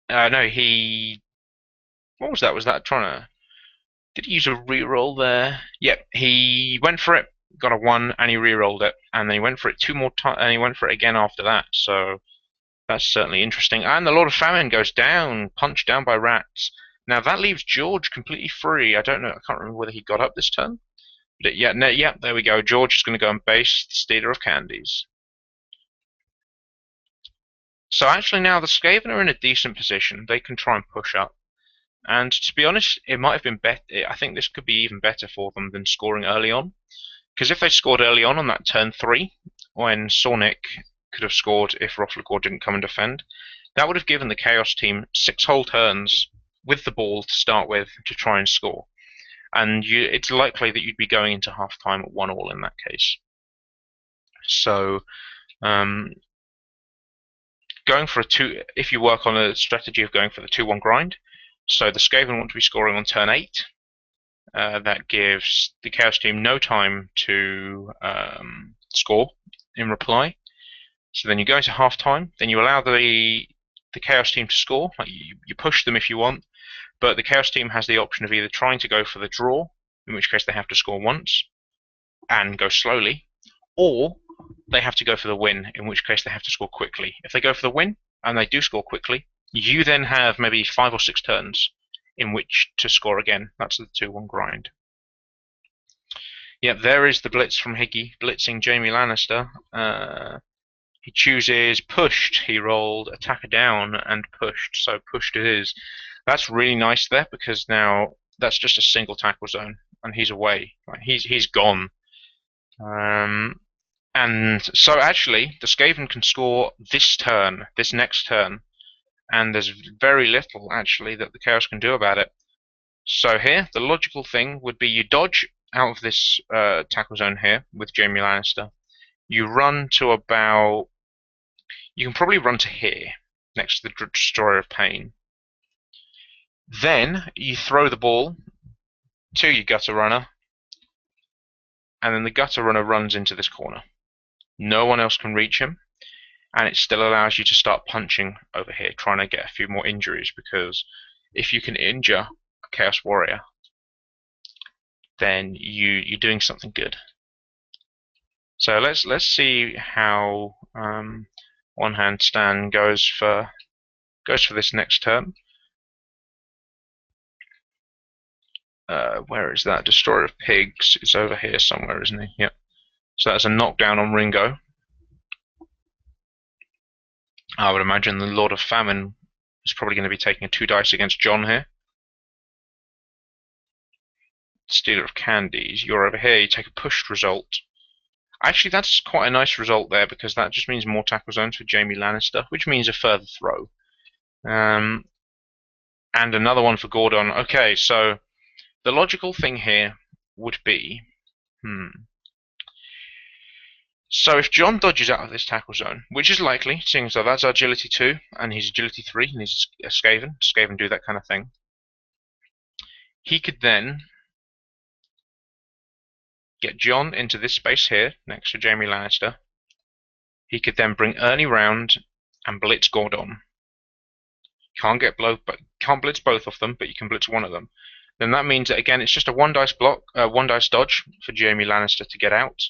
No, he. What was that? Was that trying to? Did he use a reroll there? Yep, he went for it, got a 1, and he rerolled it, and then he went for it 2 more times, and he went for it again after that. So that's certainly interesting. And the Lord of Famine goes down, punched down by rats. Now that leaves George completely free. I don't know. I can't remember whether he got up this turn. But yeah, there we go. George is going to go and base the Stealer of Candies. So actually now the Skaven are in a decent position. They can try and push up. And to be honest, it might have been better. I think this could be even better for them than scoring early on. Because if they scored early on that turn 3, when Sornik could have scored if Rothlegor didn't come and defend, That would have given the Chaos team 6 whole turns with the ball to start with to try and score. And it's likely that you'd be going into half-time at 1-1 in that case. So going for if you work on a strategy of going for the 2-1 grind, so the Skaven want to be scoring on turn 8. That gives the Chaos team no time to score in reply. So then you go into half-time, then you allow the Chaos team to score. Like you push them if you want, but the Chaos team has the option of either trying to go for the draw, in which case they have to score once and go slowly, or they have to go for the win, in which case they have to score quickly. If they go for the win and they do score quickly, you then have maybe 5 or 6 turns in which to score again. That's the 2-1 grind. Yep, there is the blitz from Higgy, blitzing Jaime Lannister. He chooses pushed. He rolled attacker down and pushed, so pushed it is. That's really nice there, because now that's just a single tackle zone, and he's away. He's gone. And so actually, the Skaven can score this next turn, and there's very little actually that the Chaos can do about it. So here, the logical thing would be you dodge out of this tackle zone here with Jaime Lannister. You run to about... You can probably run to here, next to the Destroyer of Pain. Then you throw the ball to your Gutter Runner, and then the Gutter Runner runs into this corner. No one else can reach him, and it still allows you to start punching over here, trying to get a few more injuries, because if you can injure a Chaos Warrior, then you're doing something good. So let's see how One Hand Stan goes for this next turn. Where is that? Destroyer of Pigs is over here somewhere, isn't he? Yep. So that's a knockdown on Ringo. I would imagine the Lord of Famine is probably going to be taking a 2 dice against John here. Stealer of Candies, you're over here, you take a pushed result. Actually, that's quite a nice result there, because that just means more tackle zones for Jaime Lannister, which means a further throw. And another one for Gordon. Okay, so the logical thing here would be... So if John dodges out of this tackle zone, which is likely, seeing as though that's agility 2, and he's agility 3, and he's a Skaven. Skaven do that kind of thing. He could then get John into this space here, next to Jaime Lannister. He could then bring Ernie round and blitz Gordon. Can't blitz both of them, but you can blitz one of them. Then that means that again it's just a 1 dice block, 1 dice dodge for Jaime Lannister to get out.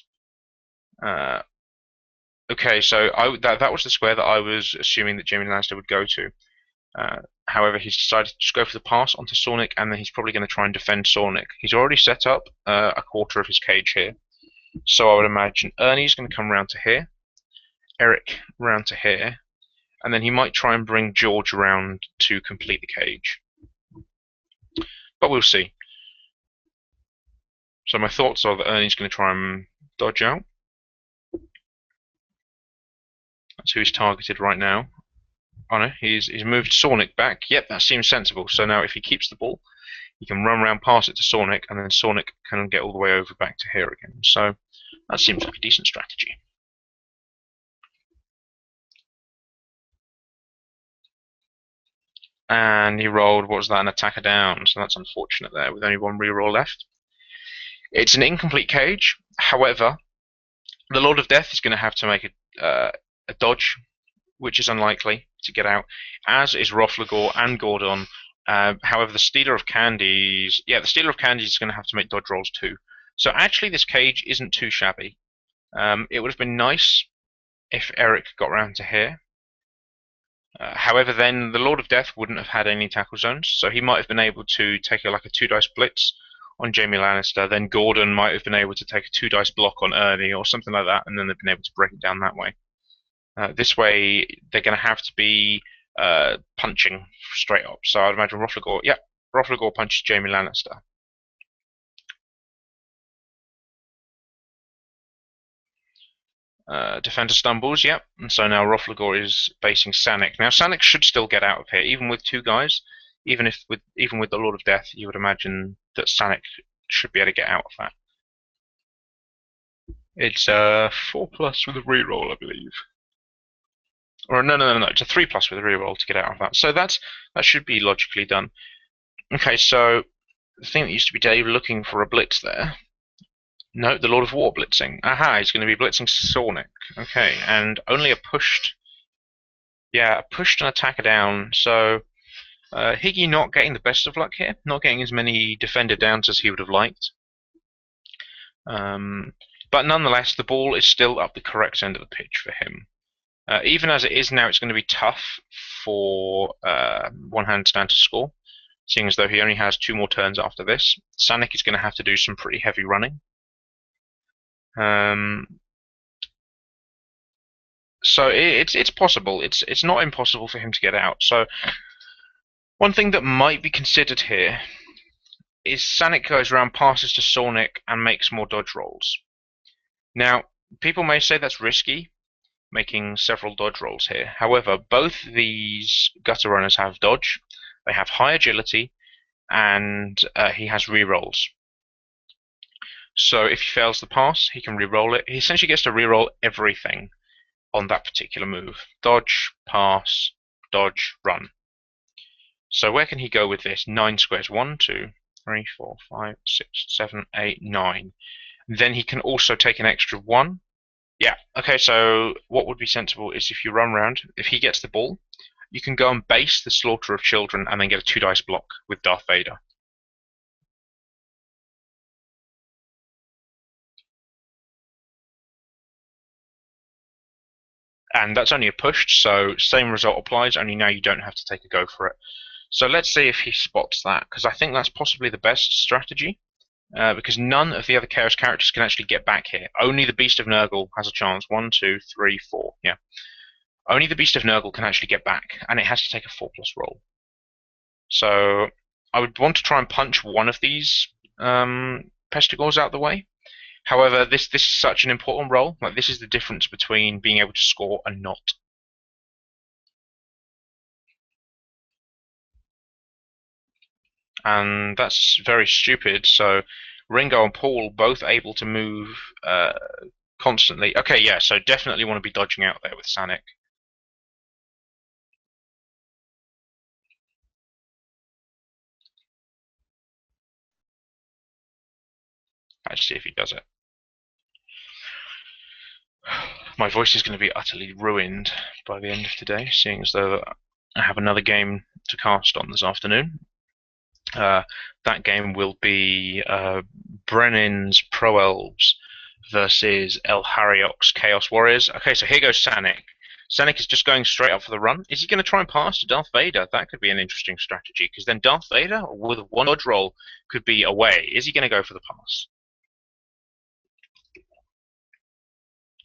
Okay, so that was the square that I was assuming that Jaime Lannister would go to. However, he's decided to just go for the pass onto Sornik, and then he's probably going to try and defend Sornik. He's already set up a quarter of his cage here. So I would imagine Ernie's going to come round to here, Eric round to here, and then he might try and bring George around to complete the cage. But we'll see. So my thoughts are that Ernie's going to try and dodge out. That's who he's targeted right now. Oh no, he's moved Sornik back. Yep, that seems sensible. So now if he keeps the ball, he can run around, pass it to Sornik, and then Sornik can get all the way over back to here again. So that seems like a decent strategy. And he rolled, what was that, an attacker down. So that's unfortunate there, with only 1 reroll left. It's an incomplete cage. However, the Lord of Death is going to have to make a dodge, which is unlikely to get out, as is Roflagor and Gordon. However, the Stealer of Candies... Yeah, the Stealer of Candies is going to have to make dodge rolls too. So actually this cage isn't too shabby. It would have been nice if Eric got round to here. However, then the Lord of Death wouldn't have had any tackle zones, so he might have been able to take like a 2 dice blitz on Jaime Lannister. Then Gordon might have been able to take a 2 dice block on Ernie or something like that, and then they've been able to break it down that way. This way, they're going to have to be punching straight up. So I'd imagine Roflagor. Yep, Roflagor punches Jaime Lannister. Defender stumbles, yep. And so now Roflagor is basing Sanic. Now Sanic should still get out of here, even with two guys. Even with the Lord of Death, you would imagine that Sanic should be able to get out of that. It's 4+ with a reroll, I believe. Or no, it's a 3+ with a reroll to get out of that. So that should be logically done. Okay, so the thing that used to be Dave looking for a blitz there. No, the Lord of War blitzing. Aha, he's going to be blitzing Sonic. Okay, and only a pushed. Yeah, a pushed and attacker down. So Higgy not getting the best of luck here, not getting as many defender downs as he would have liked. But nonetheless, the ball is still up the correct end of the pitch for him. Even as it is now, it's going to be tough for One Hand Stand to score, seeing as though he only has 2 more turns after this. Sanic is going to have to do some pretty heavy running. So it's possible. It's not impossible for him to get out. So one thing that might be considered here is Sanic goes around, passes to Sonic, and makes more dodge rolls. Now, people may say that's risky, making several dodge rolls here. However, both these gutter runners have dodge, they have high agility, and he has rerolls. So if he fails the pass, he can reroll it. He essentially gets to reroll everything on that particular move. Dodge, pass, dodge, run. So where can he go with this? 9 squares. 1, 2, 3, 4, 5, 6, 7, 8, 9. Then he can also take an extra 1. Yeah, okay, so what would be sensible is if you run around, if he gets the ball, you can go and base the Slaughter of Children and then get a 2 dice block with Darth Vader. And that's only a push, so same result applies, only now you don't have to take a go for it. So let's see if he spots that, because I think that's possibly the best strategy, because none of the other Chaos characters can actually get back here. Only the Beast of Nurgle has a chance. 1, 2, 3, 4. Yeah. Only the Beast of Nurgle can actually get back, and it has to take a 4+ roll. So I would want to try and punch one of these Pestigors out of the way. However, this is such an important role. Like, this is the difference between being able to score and not. And that's very stupid. So Ringo and Paul both able to move constantly. Okay, yeah, so definitely want to be dodging out there with Sanic. Let's see if he does it. My voice is going to be utterly ruined by the end of today, seeing as though I have another game to cast on this afternoon. That game will be Brennan's Pro Elves versus El Harriock's Chaos Warriors. Okay, so here goes Sanic. Sanic is just going straight up for the run. Is he going to try and pass to Darth Vader? That could be an interesting strategy, because then Darth Vader, with one dodge roll, could be away. Is he going to go for the pass?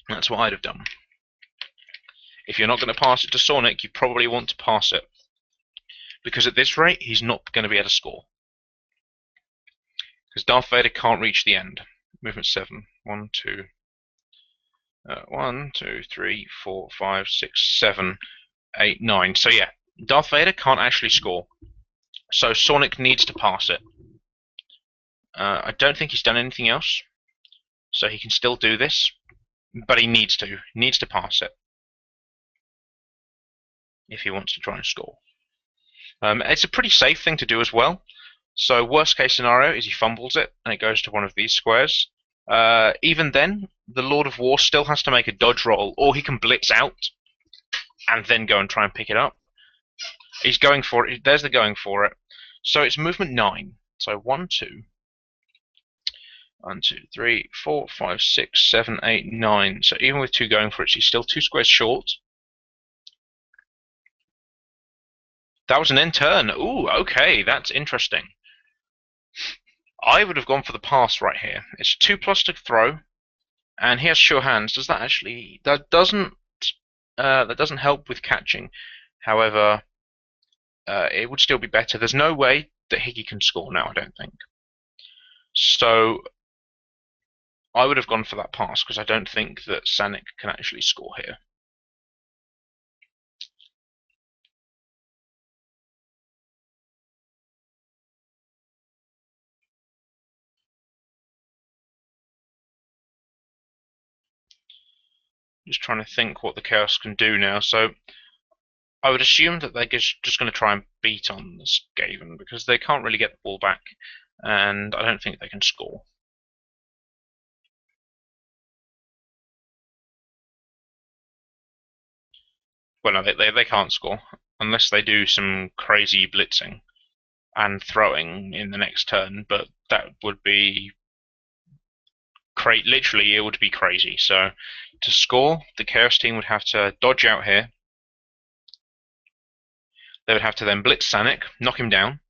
That's what I'd have done. If you're not going to pass it to Sonic, you probably want to pass it, because at this rate, he's not going to be able to score. Because Darth Vader can't reach the end. Movement 7. 1, 2. 1, 2, 3, 4, 5, 6, 7, 8, 9. So yeah, Darth Vader can't actually score. So Sonic needs to pass it. I don't think he's done anything else. So he can still do this. But he needs to. He needs to pass it. If he wants to try and score. It's a pretty safe thing to do as well. So worst case scenario is he fumbles it and it goes to one of these squares. Even then, the Lord of War still has to make a dodge roll, or he can blitz out and then go and try and pick it up. He's going for it. There's the going for it. So it's movement 9. So 1, 2. 1, 2, 3, 4, 5, 6, 7, 8, 9. So even with 2 going for it, he's still 2 squares short. That was an end turn. Ooh, okay, that's interesting. I would have gone for the pass right here. It's 2+ to throw, and he has sure hands. Does that actually? That doesn't help with catching. However, it would still be better. There's no way that Higgy can score now, I don't think. So I would have gone for that pass because I don't think that Sanic can actually score here. Just trying to think what the Chaos can do now. So I would assume that they're just going to try and beat on the Skaven because they can't really get the ball back, and I don't think they can score. Well, no, they can't score unless they do some crazy blitzing and throwing in the next turn, but that would be literally, it would be crazy. So to score, the Chaos team would have to dodge out here. They would have to then blitz Sanic, knock him down.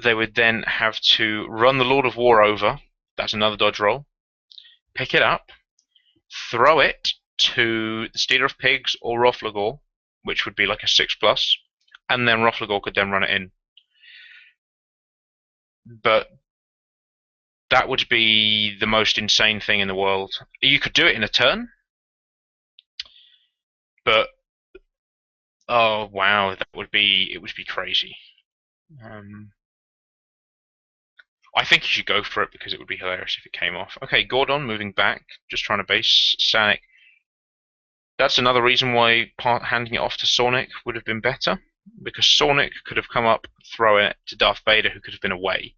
They would then have to run the Lord of War over. That's another dodge roll. Pick it up, throw it to the Stealer of Pigs or Rothlagor, which would be like a 6+, and then Rothlagor could then run it in. But that would be the most insane thing in the world. You could do it in a turn, but oh wow, it would be crazy. I think you should go for it because it would be hilarious if it came off. Okay, Gordon moving back, just trying to base Sanic. That's another reason why handing it off to Sonic would have been better, because Sonic could have come up, throw it to Darth Vader, who could have been away.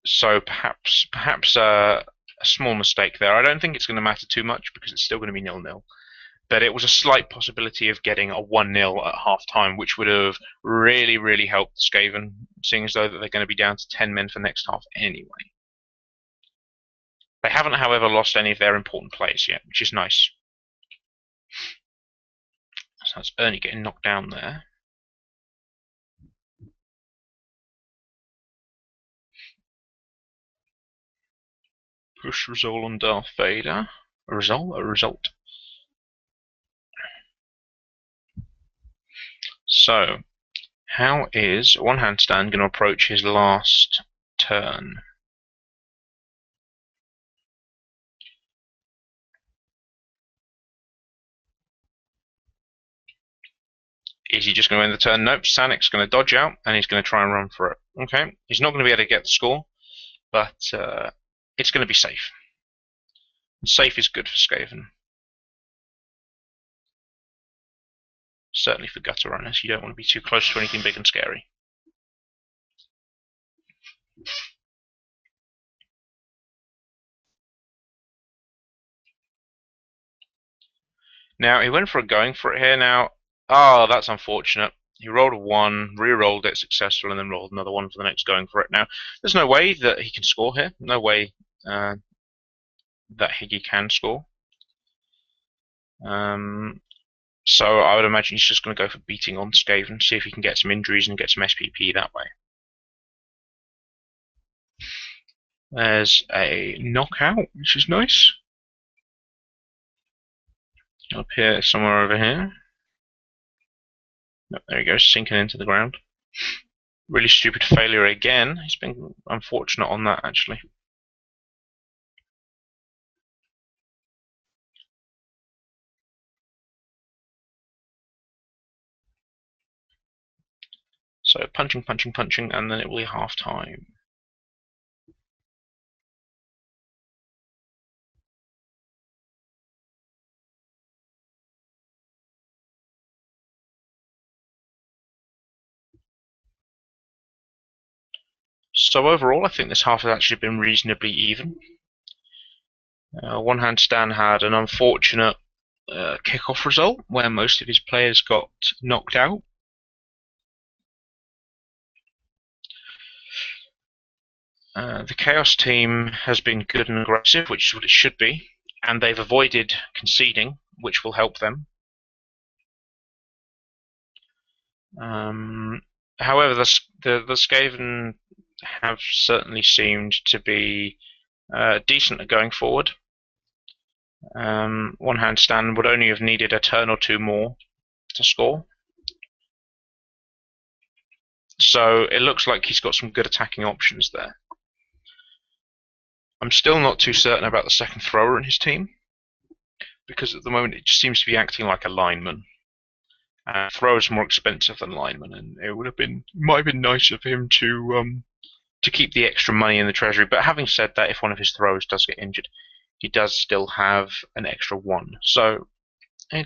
So perhaps a small mistake there. I don't think it's going to matter too much because it's still going to be 0-0. But it was a slight possibility of getting a 1-0 at half-time, which would have really, really helped Skaven, seeing as though that they're going to be down to 10 men for next half anyway. They haven't, however, lost any of their important players yet, which is nice. So that's Ernie getting knocked down there. Push result on Darth Vader. A result. So, how is One Handstand going to approach his last turn? Is he just going to end the turn? Nope, Sanic's going to dodge out and he's going to try and run for it. Okay, he's not going to be able to get the score, but it's going to be safe. And safe is good for Skaven. Certainly for gutter runners, you don't want to be too close to anything big and scary. Now, he went for going for it here now. Oh, that's unfortunate. He rolled a 1, re-rolled it successful, and then rolled another 1 for the next going for it. Now, there's no way that he can score here. No way that Higgy can score. So I would imagine he's just going to go for beating on Skaven, see if he can get some injuries and get some SPP that way. There's a knockout, which is nice. Up here, somewhere over here. Yep, there he goes, sinking into the ground. Really stupid failure again. He's been unfortunate on that, actually. So punching, and then it will be half time. So overall, I think this half has actually been reasonably even. One Hand Stan had an unfortunate kickoff result where most of his players got knocked out. The Chaos team has been good and aggressive, which is what it should be, and they've avoided conceding, which will help them. However, the Skaven have certainly seemed to be decent at going forward. One Hand Stan would only have needed a turn or two more to score. So it looks like he's got some good attacking options there. I'm still not too certain about the second thrower in his team, because at the moment it just seems to be acting like a lineman. Thrower's more expensive than lineman, and it might have been nicer for him to keep the extra money in the treasury. But having said that, if one of his throwers does get injured, he does still have an extra one. So I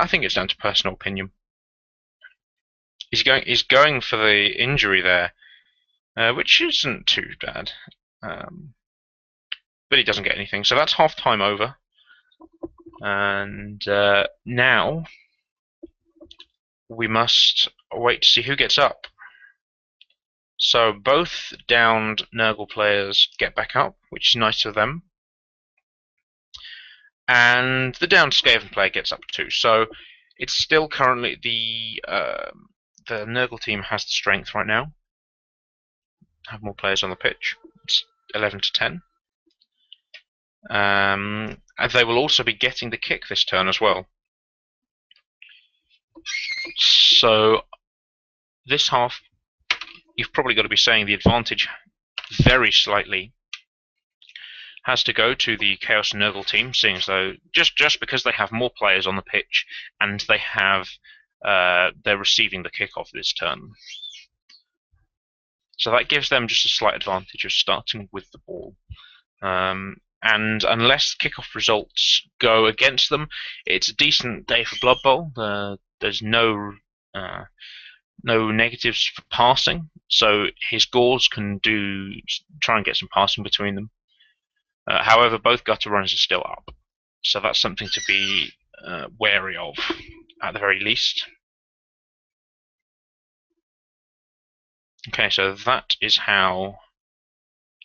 think it's down to personal opinion. He's going for the injury there, which isn't too bad. But he doesn't get anything. So that's half time over. And now we must wait to see who gets up. So both downed Nurgle players get back up, which is nice of them. And the downed Skaven player gets up too. So it's still currently the Nurgle team has the strength right now. Have more players on the pitch. It's 11 to 10. And they will also be getting the kick this turn as well. So this half, you've probably got to be saying the advantage very slightly has to go to the Chaos Nurgle team, seeing as though just because they have more players on the pitch and they have they're receiving the kickoff this turn. So that gives them just a slight advantage of starting with the ball. And unless kickoff results go against them, it's a decent day for Blood Bowl. There's no negatives for passing, so his Gauls can try and get some passing between them. However, both gutter runners are still up, so that's something to be wary of, at the very least. Okay, so that is how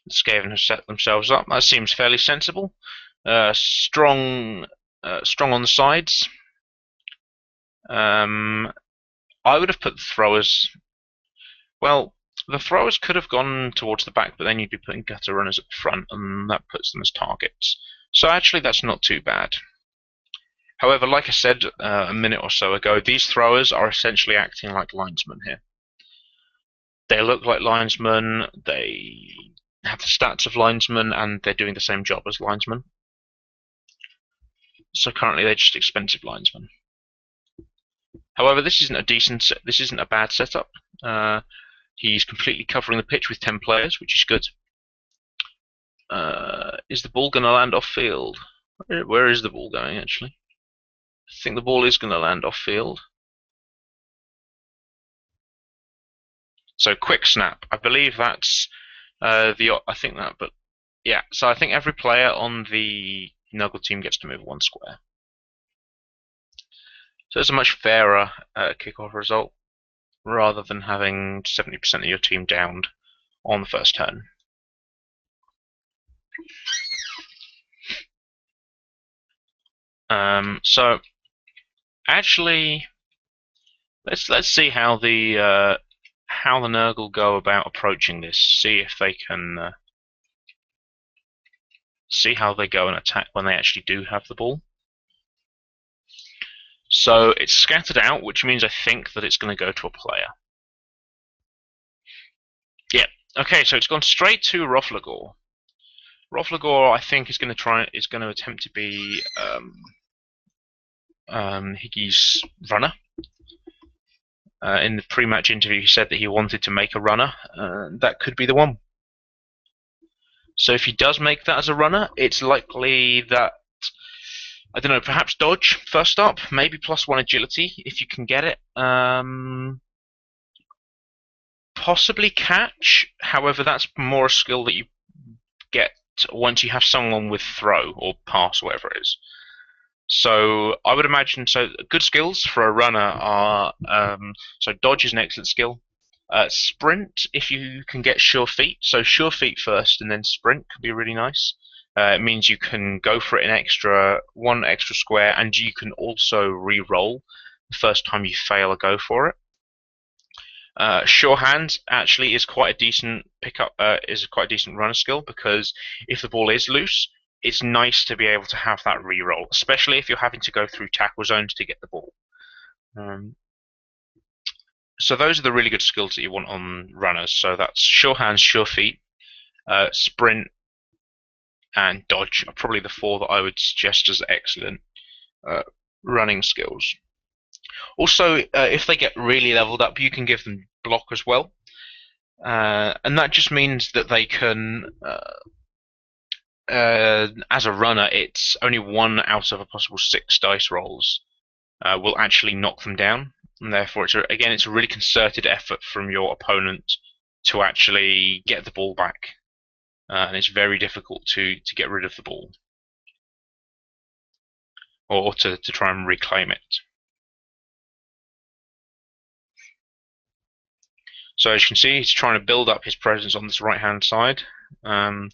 the Skaven have set themselves up. That seems fairly sensible. Strong on the sides. I would have put the throwers. Well, the throwers could have gone towards the back, but then you'd be putting gutter runners at the front, and that puts them as targets. So actually, that's not too bad. However, like I said a minute or so ago, these throwers are essentially acting like linesmen here. They look like linesmen, they have the stats of linesmen, and they're doing the same job as linesmen. So currently they're just expensive linesmen. However, this isn't a bad setup. He's completely covering the pitch with 10 players, which is good. Is the ball going to land off field? Where is the ball going, actually? I think the ball is going to land off field. So quick snap. I believe that's I think that, but yeah. So I think every player on the Nurgle team gets to move one square. So it's a much fairer kickoff result, rather than having 70% of your team downed on the first turn. So actually, let's see how the Nurgle go about approaching this. See if they can see how they go and attack when they actually do have the ball. So it's scattered out, which means I think that it's going to go to a player. Yeah. Okay, so it's gone straight to Roflagor. Roflagor, I think, is going to attempt to be Higgy's runner. In the pre-match interview, he said that he wanted to make a runner. That could be the one. So if he does make that as a runner, it's likely that, I don't know, perhaps dodge first up, maybe +1 agility if you can get it. Possibly catch. However, that's more a skill that you get once you have someone with throw or pass, or whatever it is. So I would imagine, so good skills for a runner are, so dodge is an excellent skill. Sprint, if you can get sure feet. So sure feet first and then sprint could be really nice. It means you can go for it one extra square, and you can also re-roll the first time you fail a go for it. Sure hand actually is quite a decent pickup, is quite a decent runner skill, because if the ball is loose, it's nice to be able to have that re-roll, especially if you're having to go through tackle zones to get the ball. So those are the really good skills that you want on runners. So that's sure hands, sure feet, sprint, and dodge are probably the 4 that I would suggest as excellent running skills. Also, if they get really leveled up, you can give them block as well. And that just means that they can, as a runner, it's only 1 out of a possible 6 dice rolls will actually knock them down. And therefore, it's a really concerted effort from your opponent to actually get the ball back. And it's very difficult to get rid of the ball, or to try and reclaim it. So as you can see, he's trying to build up his presence on this right-hand side. Going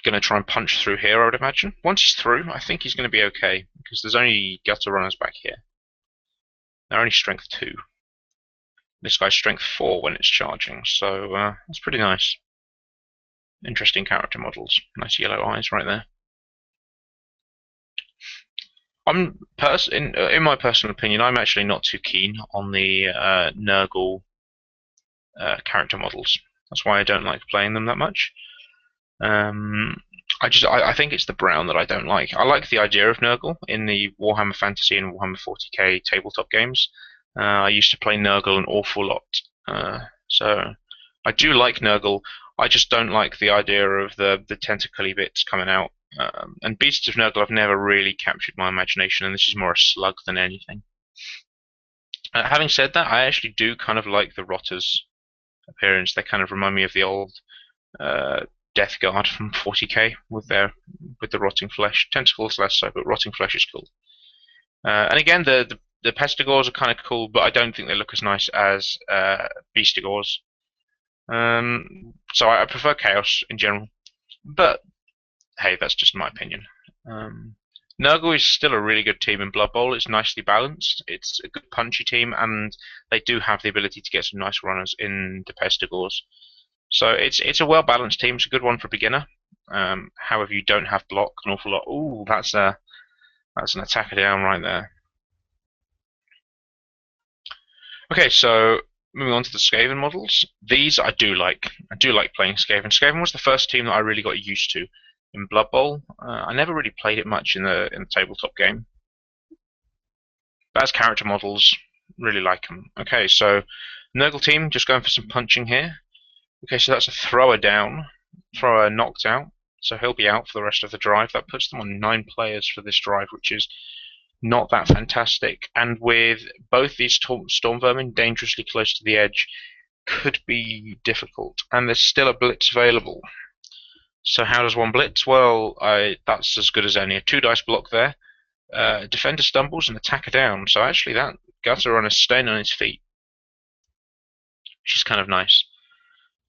to try and punch through here, I would imagine. Once he's through, I think he's going to be okay, because there's only gutter runners back here. They're only strength 2. This guy's strength 4 when it's charging, so that's pretty nice. Interesting character models. Nice yellow eyes right there. In my personal opinion, I'm actually not too keen on the Nurgle character models. That's why I don't like playing them that much. I think it's the brown that I don't like. I like the idea of Nurgle in the Warhammer Fantasy and Warhammer 40k tabletop games. I used to play Nurgle an awful lot, so I do like Nurgle. I just don't like the idea of the tentacly bits coming out. And Beasts of Nurgle have never really captured my imagination, and this is more a slug than anything. Having said that, I actually do kind of like the Rotter's appearance. They kind of remind me of the old Death Guard from 40k with the rotting flesh. Tentacles less so, but rotting flesh is cool. And again, the Pestigores are kind of cool, but I don't think they look as nice as Beastigores. So I prefer Chaos in general, but hey, that's just my opinion. Nurgle is still a really good team in Blood Bowl. It's nicely balanced. It's a good punchy team, and they do have the ability to get some nice runners in the Pestigores. So it's a well-balanced team. It's a good one for a beginner. However, you don't have block an awful lot. Ooh, that's an attacker down right there. Okay, so moving on to the Skaven models. These I do like. I do like playing Skaven. Skaven was the first team that I really got used to in Blood Bowl. I never really played it much in the tabletop game. But as character models, really like them. Okay, so Nurgle team just going for some punching here. Okay, so that's a thrower down, thrower knocked out. So he'll be out for the rest of the drive. That puts them on 9 players for this drive, which is not that fantastic. And with both these storm vermin dangerously close to the edge, could be difficult. And there's still a blitz available. So how does one blitz? Well, that's as good as any. A 2 dice block there. Defender stumbles and attacker down. So actually that gutter runner is staying on his feet, which is kind of nice.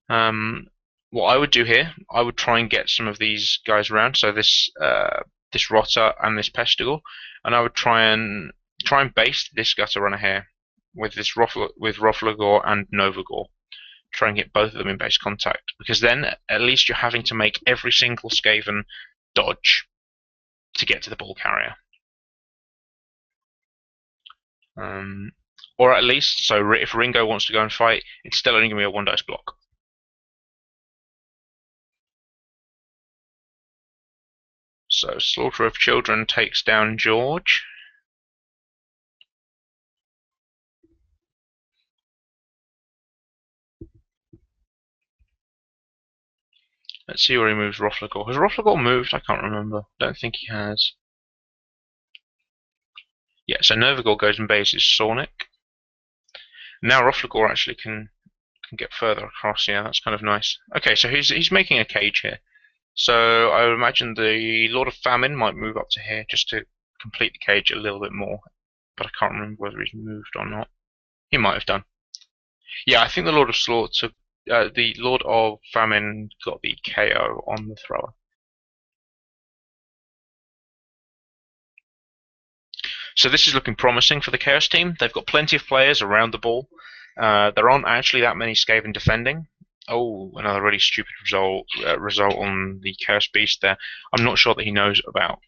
What I would do here, I would try and get some of these guys around. So this Rotter and this Pestigore, and I would try and base this gutter runner here with Rothlagor and Novagor. Try and get both of them in base contact, because then at least you're having to make every single Skaven dodge to get to the ball carrier. Or at least, so if Ringo wants to go and fight, it's still only going to be a 1 dice block. So Slaughter of Children takes down George. Let's see where he moves Rothlagor. Has Rothlagor moved? I can't remember. Don't think he has. Yeah, so Novagor goes and bases Sornik. Now Rothlagor actually can get further across. Yeah, that's kind of nice. Okay, so he's making a cage here. So I would imagine the Lord of Famine might move up to here just to complete the cage a little bit more. But I can't remember whether he's moved or not. He might have done. Yeah, I think the Lord of Slaughter, the Lord of Famine got the KO on the thrower. So this is looking promising for the Chaos team. They've got plenty of players around the ball. There aren't actually that many Skaven defending. Oh, another really stupid result on the Chaos Beast there. I'm not sure that he knows about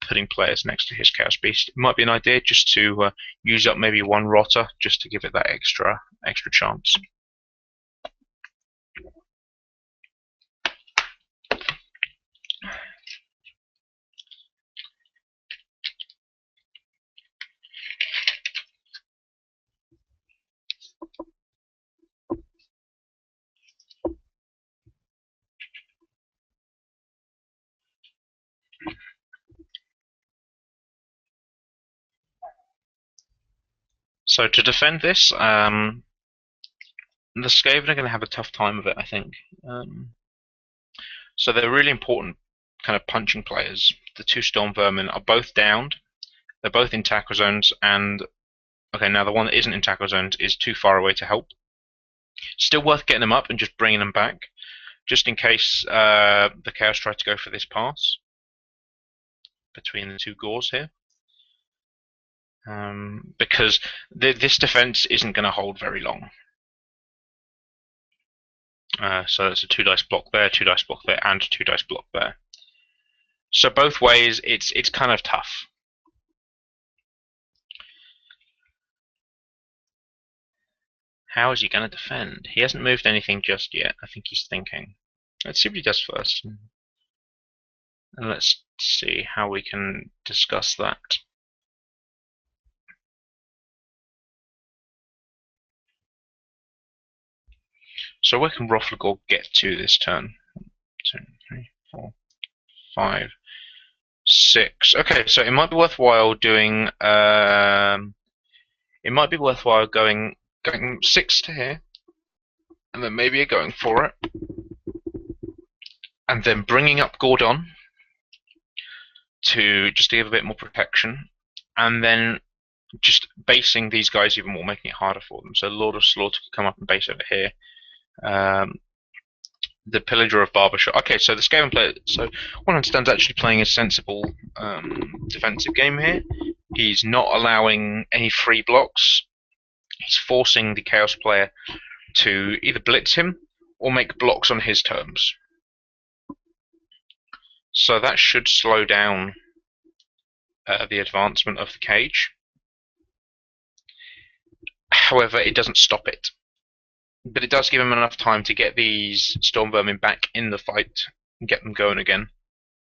putting players next to his Chaos Beast. It might be an idea just to use up maybe 1 Rotter just to give it that extra chance. So to defend this, the Skaven are going to have a tough time of it, I think. So they're really important kind of punching players. The two Storm Vermin are both downed. They're both in tackle zones, and okay, now the one that isn't in tackle zones is too far away to help. Still worth getting them up and just bringing them back, just in case the Chaos try to go for this pass between the two Gores here. Because this defense isn't going to hold very long. So it's a 2 dice block there, 2 dice block there, and 2 dice block there. So both ways, it's kind of tough. How is he going to defend? He hasn't moved anything just yet. I think he's thinking. Let's see what he does first. And let's see how we can discuss that. So where can Roflagor get to this turn? 1, 2, 3, 4, 5, 6. Okay, so it might be worthwhile doing. It might be worthwhile going 6 to here, and then maybe going for it, and then bringing up Gordon to just give a bit more protection, and then just basing these guys even more, making it harder for them. So Lord of Slaughter could come up and base over here. The Pillager of Barbershop. Okay, so the Skaven player. So one understands actually playing a sensible defensive game here. He's not allowing any free blocks. He's forcing the Chaos player to either blitz him or make blocks on his terms. So that should slow down the advancement of the cage. However, it doesn't stop it. But it does give him enough time to get these Storm Vermin back in the fight and get them going again,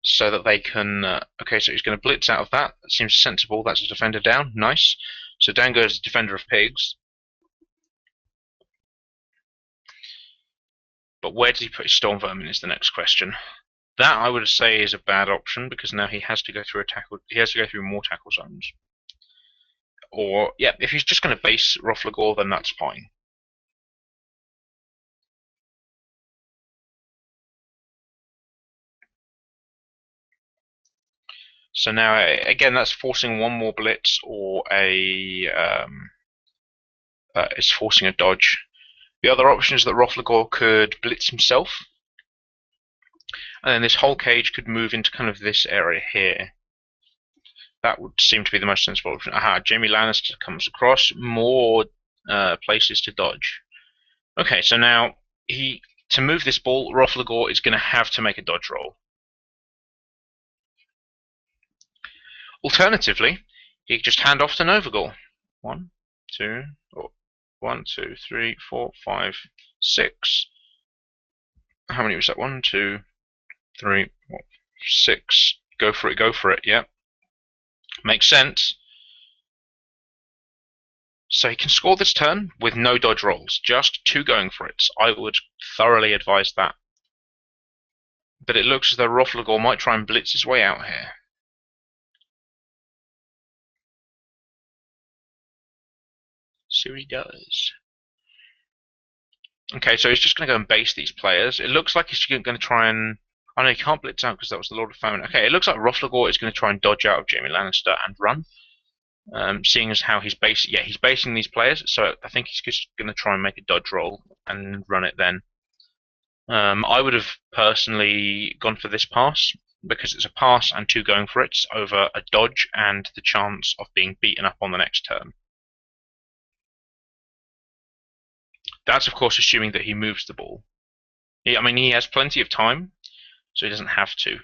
so that they can. Okay, so he's going to blitz out of that. That seems sensible. That's a defender down. Nice. So down goes the Defender of Pigs. But where does he put his Storm Vermin is the next question. That I would say is a bad option because now he has to go through a tackle. He has to go through more tackle zones. Or yeah, if he's just going to base Roflagor, then that's fine. So now, again, that's forcing one more blitz or it's forcing a dodge. The other option is that Roflagor could blitz himself, and then this whole cage could move into kind of this area here. That would seem to be the most sensible option. Aha, Jaime Lannister comes across, more places to dodge. Okay, so now to move this ball, Roflagor is going to have to make a dodge roll. Alternatively, he could just hand off to Novagor. 1, 2, 1, 2, 3, 4, 5, 6. How many was that? 1, 2, 3, 4, 6. Go for it, go for it, yeah. Makes sense. So he can score this turn with no dodge rolls, just 2 going for it. I would thoroughly advise that. But it looks as though Roflagor might try and blitz his way out here. See what he does. Okay, so he's just going to go and base these players. It looks like he's going to try and... Oh no, he can't blitz out because that was the Lord of Famine. Okay, it looks like Roflagor is going to try and dodge out of Jaime Lannister and run. Seeing as how he's basing these players, so I think he's just going to try and make a dodge roll and run it then. I would have personally gone for this pass, because it's a pass and 2 going for it, over a dodge and the chance of being beaten up on the next turn. That's of course assuming that he moves the ball. I mean, he has plenty of time, so he doesn't have to.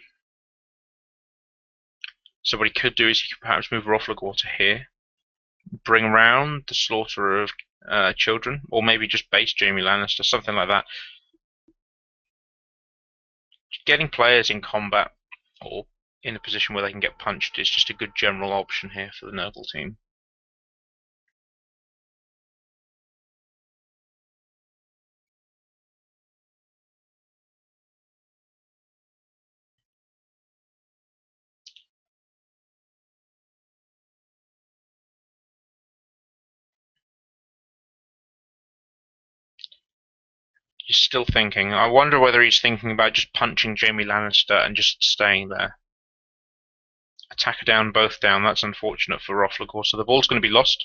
So what he could do is he could perhaps move Roflagor to here, bring around the Slaughter of Children, or maybe just base Jaime Lannister, something like that. Getting players in combat or in a position where they can get punched is just a good general option here for the Nurgle team. He's still thinking. I wonder whether he's thinking about just punching Jaime Lannister and just staying there. Attacker down, both down. That's unfortunate for Rothlagor. So the ball's going to be lost.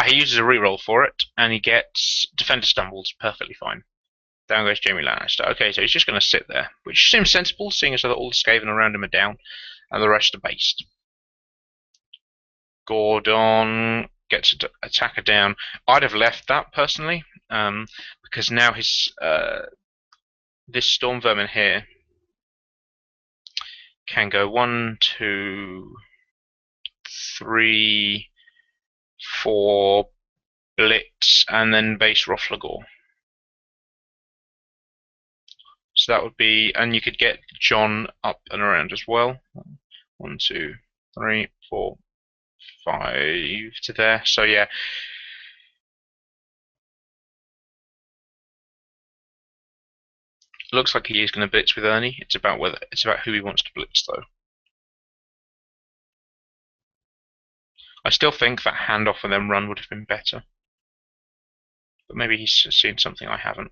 He uses a reroll for it, and he gets Defender Stumbles. Perfectly fine. Down goes Jaime Lannister. Okay, so he's just going to sit there, which seems sensible, seeing as though all the Skaven around him are down, and the rest are based. Gordon gets attacker down. I'd have left that personally, because now his this Storm Vermin here can go 1, 2, 3, 4, blitz, and then base Rothlagor. So that would be, and you could get John up and around as well. 1, 2, 3, 4, 5 to there. So yeah. Looks like he is going to blitz with Ernie. It's about who he wants to blitz though. I still think that handoff and then run would have been better. But maybe he's seen something I haven't.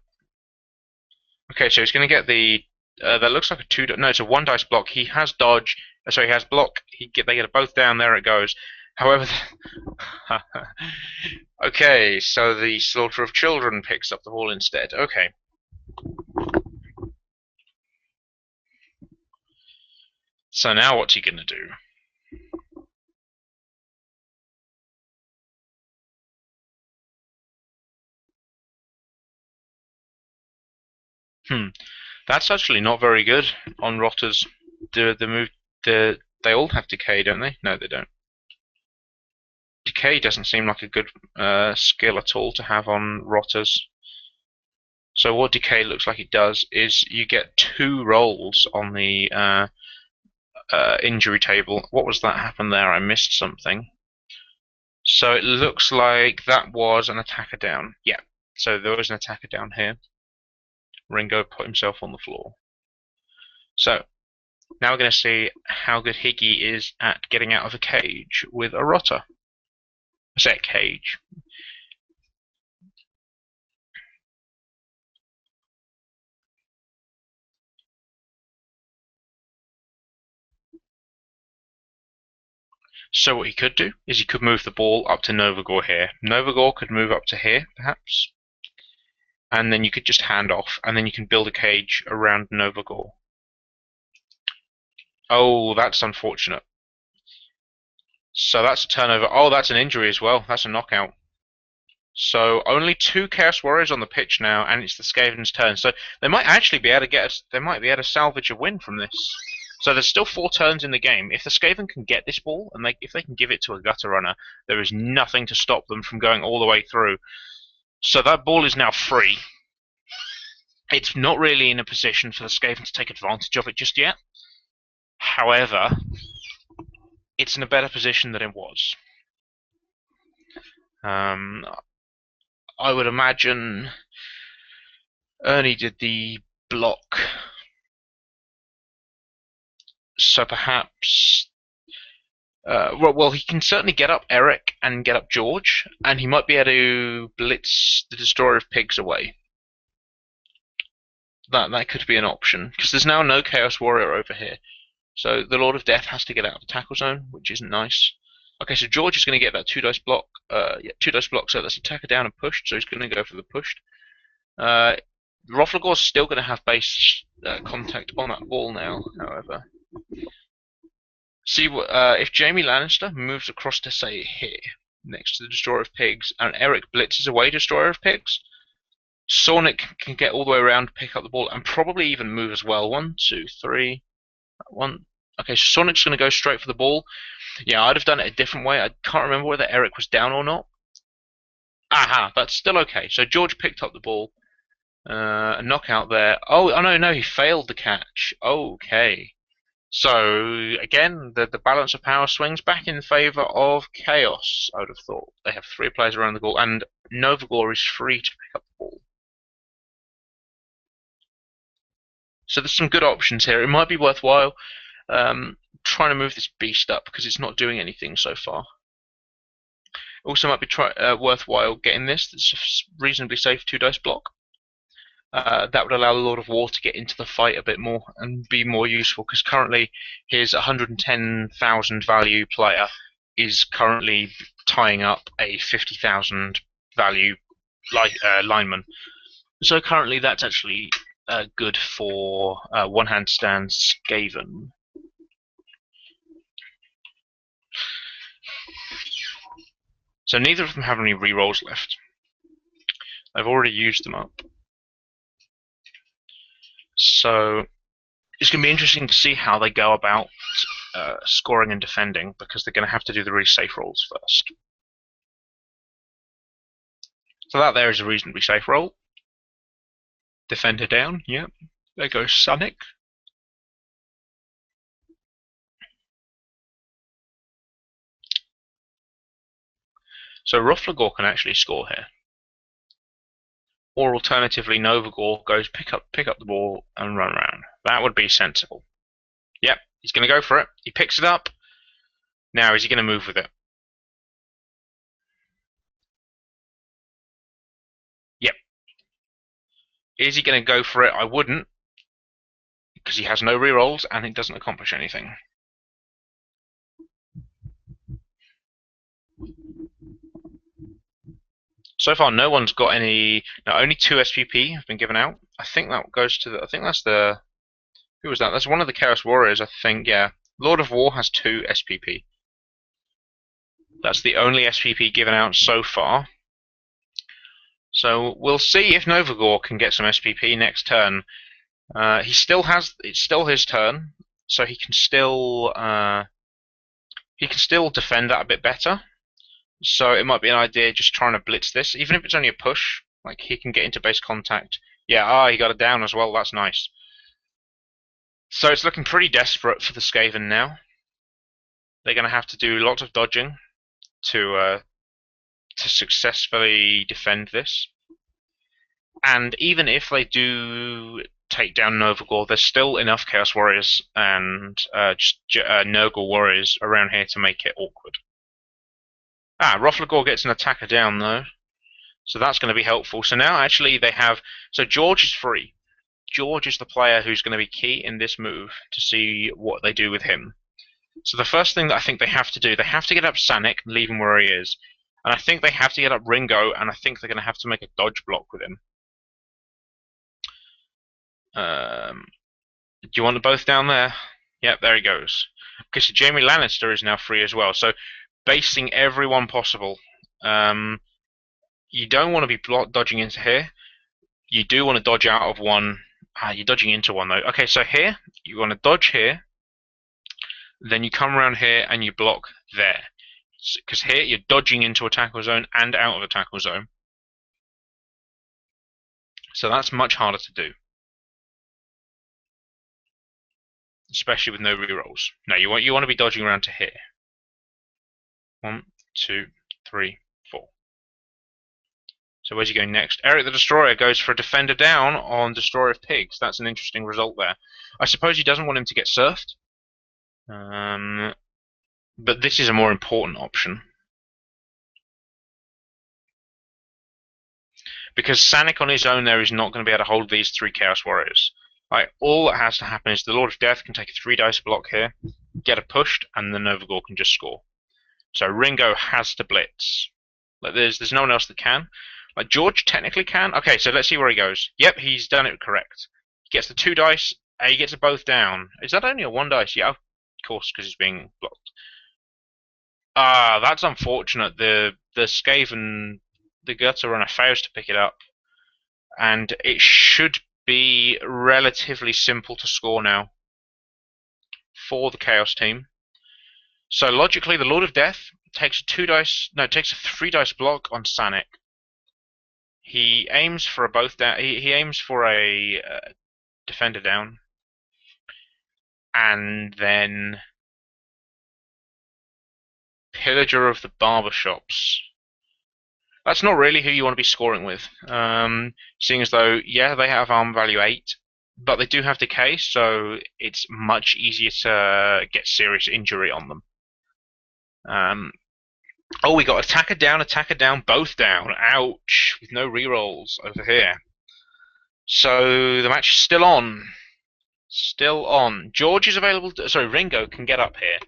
Okay, so he's going to get the that looks like a 2. No, it's a 1 dice block. He has dodge. So he has block. They get it both down. There it goes. However, okay, so the Slaughter of Children picks up the ball instead. Okay. So now what's he going to do? That's actually not very good on Rotters. They all have decay, don't they? No, they don't. Decay doesn't seem like a good skill at all to have on Rotters. So what decay looks like it does is you get 2 rolls on the injury table. What was that happened there? I missed something. So it looks like that was an attacker down. Yeah, so there was an attacker down here. Ringo put himself on the floor. So now we're going to see how good Higgy is at getting out of a cage with a rotter. I say a cage. So what he could do is he could move the ball up to Novagor here. Novagor could move up to here, perhaps. And then you could just hand off, and then you can build a cage around Novagor. Oh, that's unfortunate. So that's a turnover. Oh, that's an injury as well. That's a knockout. So only 2 Chaos Warriors on the pitch now, and it's the Skaven's turn. So they might actually be able to they might be able to salvage a win from this. So there's still 4 turns in the game. If the Skaven can get this ball, and if they can give it to a gutter runner, there is nothing to stop them from going all the way through. So that ball is now free. It's not really in a position for the Skaven to take advantage of it just yet. However, it's in a better position than it was. I would imagine Ernie did the block. So perhaps well, he can certainly get up Eric and get up George, and he might be able to blitz the Destroyer of Pigs away. That could be an option, because there's now no Chaos Warrior over here. So the Lord of Death has to get out of the tackle zone, which isn't nice. Okay, so George is going to get that 2 dice block. Yeah, 2 dice block, so that's attacker down and pushed, so he's going to go for the pushed. Rothlagor's still going to have base contact on that ball now, however. See, if Jaime Lannister moves across to, say, here, next to the Destroyer of Pigs, and Eric blitzes away Destroyer of Pigs, Sonic can get all the way around, pick up the ball, and probably even move as well. 1, 2, 3, 1. Okay, so Sonic's going to go straight for the ball. Yeah, I'd have done it a different way. I can't remember whether Eric was down or not. Aha, that's still okay. So George picked up the ball. A knockout there. Oh, no, he failed the catch. Okay. So, again, the balance of power swings back in favour of Chaos, I would have thought. They have 3 players around the goal, and Novagor is free to pick up the ball. So there's some good options here. It might be worthwhile trying to move this beast up, because it's not doing anything so far. Also might be worthwhile getting this. That's a reasonably safe 2 dice block. that would allow the Lord of War to get into the fight a bit more and be more useful, because currently his 110,000 value player is currently tying up a 50,000 value lineman. So currently that's actually good for one handstand Skaven. So neither of them have any rerolls left. I've already used them up. So it's going to be interesting to see how they go about scoring and defending, because they're going to have to do the really safe rolls first. So that there is a reasonably safe roll. Defender down, yep. There goes Sonic. So Rufflagor can actually score here. Or alternatively, Novagor goes pick up the ball and run around. That would be sensible. Yep, he's going to go for it. He picks it up. Now, is he going to move with it? Yep. Is he going to go for it? I wouldn't, because he has no rerolls and it doesn't accomplish anything. So far, no one's got any. No, only 2 SPP have been given out. I think that goes to the. I think that's the. Who was that? That's one of the Chaos Warriors, I think. Yeah, Lord of War has 2 SPP. That's the only SPP given out so far. So we'll see if Novagor can get some SPP next turn. He still has. It's still his turn, so he can still defend that a bit better. So it might be an idea just trying to blitz this, even if it's only a push. Like, he can get into base contact. Yeah, he got it down as well. That's nice. So it's looking pretty desperate for the Skaven now. They're going to have to do lots of dodging to successfully defend this. And even if they do take down Novagor, there's still enough Chaos Warriors and Nurgle Warriors around here to make it awkward. Rufflagor gets an attacker down though, so that's going to be helpful. So now actually they have. So George is free. George is the player who's going to be key in this move to see what they do with him. So the first thing that I think they have to do, they have to get up Sanic and leave him where he is. And I think they have to get up Ringo, and I think they're going to have to make a dodge block with him. Do you want them both down there? Yep, there he goes. Okay, so Jaime Lannister is now free as well. So basing everyone possible. You don't want to be dodging into here. You do want to dodge out of one. You're dodging into one though. Okay, so here, you want to dodge here. Then you come around here and you block there. Because here, you're dodging into a tackle zone and out of a tackle zone. So that's much harder to do. Especially with no rerolls. No, you want to be dodging around to here. 1, 2, 3, 4. So where's he going next? Eric the Destroyer goes for a defender down on Destroyer of Pigs. That's an interesting result there. I suppose he doesn't want him to get surfed. But this is a more important option. Because Sanic on his own there is not going to be able to hold these 3 Chaos Warriors. Right, all that has to happen is the Lord of Death can take a 3 dice block here, get it pushed, and the Novagor can just score. So Ringo has to blitz. Like there's no one else that can. Like George technically can. Okay, so let's see where he goes. Yep, he's done it correct. He gets the 2 dice. He gets it both down. Is that only a 1 dice? Yeah, of course, because he's being blocked. That's unfortunate. The Skaven, the Gutter Runner fails to pick it up, and it should be relatively simple to score now for the Chaos team. So logically, the Lord of Death takes takes a 3 dice block on Sanic. He aims for a both down. He aims for a defender down, and then Pillager of the Barbershops. That's not really who you want to be scoring with. Seeing as though, yeah, they have arm value 8, but they do have decay, so it's much easier to get serious injury on them. Oh, we got attacker down, both down. Ouch! With no rerolls over here. So the match is still on. Still on. George is available. Sorry, Ringo can get up here.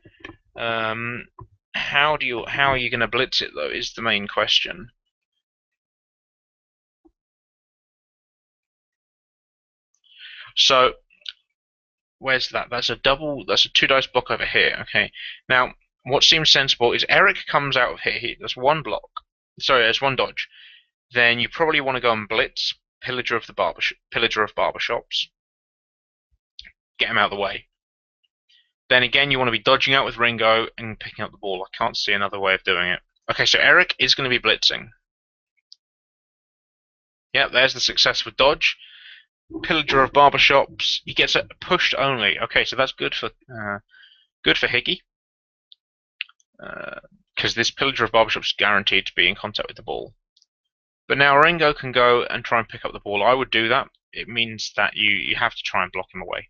How are you going to blitz it though? Is the main question. So where's that? That's a 2-dice block over here. Okay. Now what seems sensible is Eric comes out of here. That's one block. Sorry, there's one dodge. Then you probably want to go and blitz Pillager of Barbershops. Get him out of the way. Then again, you want to be dodging out with Ringo and picking up the ball. I can't see another way of doing it. Okay, so Eric is going to be blitzing. Yep, there's the successful dodge. Pillager of Barbershops. He gets it pushed only. Okay, so that's good for Hickey. Because this Pillager of Barbershops is guaranteed to be in contact with the ball. But now Ringo can go and try and pick up the ball. I would do that. It means that you have to try and block him away.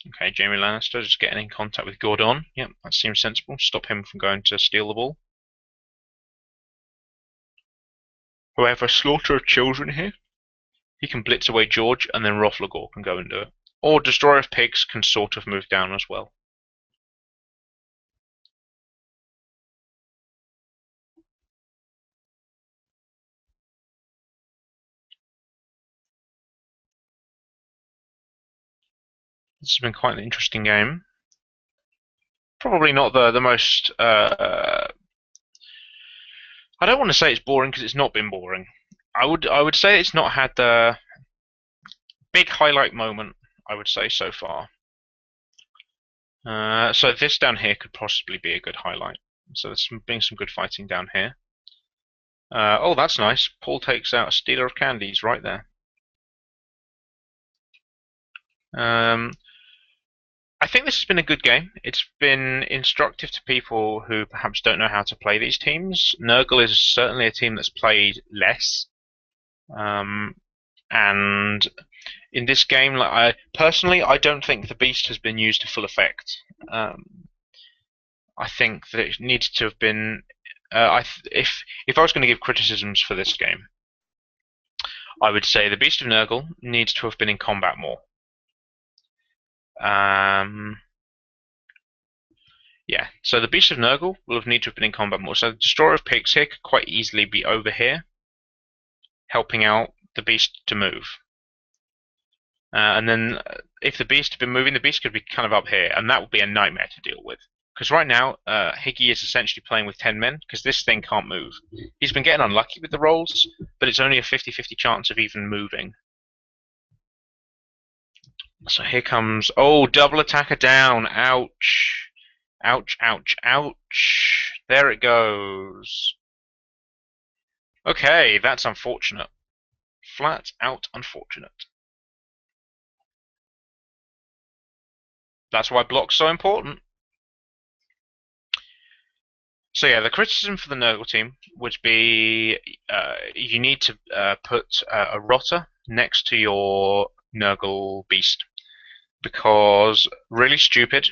Okay, Jaime Lannister just getting in contact with Gordon. Yep, that seems sensible. Stop him from going to steal the ball. However, Slaughter of Children here. He can blitz away George, and then Rothlagor can go and do it. Or Destroyer of Pigs can sort of move down as well. This has been quite an interesting game. Probably not the most. I don't want to say it's boring because it's not been boring. I would say it's not had the big highlight moment. I would say so far. So this down here could possibly be a good highlight. So there's been some good fighting down here. Oh, that's nice. Paul takes out a Stealer of Candies right there. I think this has been a good game. It's been instructive to people who perhaps don't know how to play these teams. Nurgle is certainly a team that's played less. And in this game, I don't think the Beast has been used to full effect. I think that it needs to have been. If I was going to give criticisms for this game, I would say the Beast of Nurgle needs to have been in combat more. Yeah, so the Beast of Nurgle will have needed to have been in combat more. So the Destroyer of Pigs here could quite easily be over here, helping out the Beast to move. And then if the Beast had been moving, the Beast could be kind of up here, and that would be a nightmare to deal with. Because right now, Hickey is essentially playing with 10 men, because this thing can't move. He's been getting unlucky with the rolls, but it's only a 50-50 chance of even moving. So here comes... Oh, double attacker down. Ouch. Ouch, ouch, ouch. There it goes. Okay, that's unfortunate. Flat out unfortunate. That's why block's so important. So yeah, the criticism for the Nurgle team would be you need to put a rotter next to your Nurgle beast, because really stupid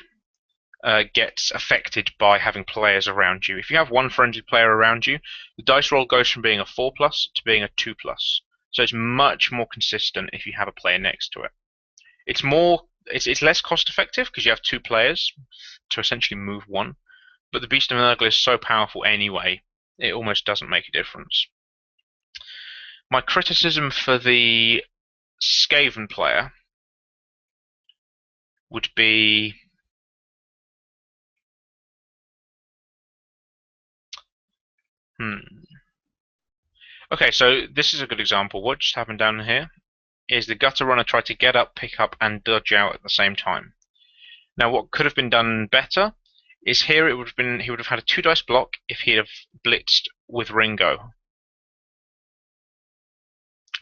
gets affected by having players around you. If you have one friendly player around you, the dice roll goes from being a 4+ to being a 2+. So it's much more consistent if you have a player next to it. It's less cost effective because you have 2 players to essentially move one. But the Beast of Nurgle is so powerful anyway, it almost doesn't make a difference. My criticism for the Skaven player would be... Okay, so this is a good example. What just happened down here is the Gutter Runner tried to get up, pick up, and dodge out at the same time. Now, what could have been done better is here he would have had a 2-dice block if he'd have blitzed with Ringo.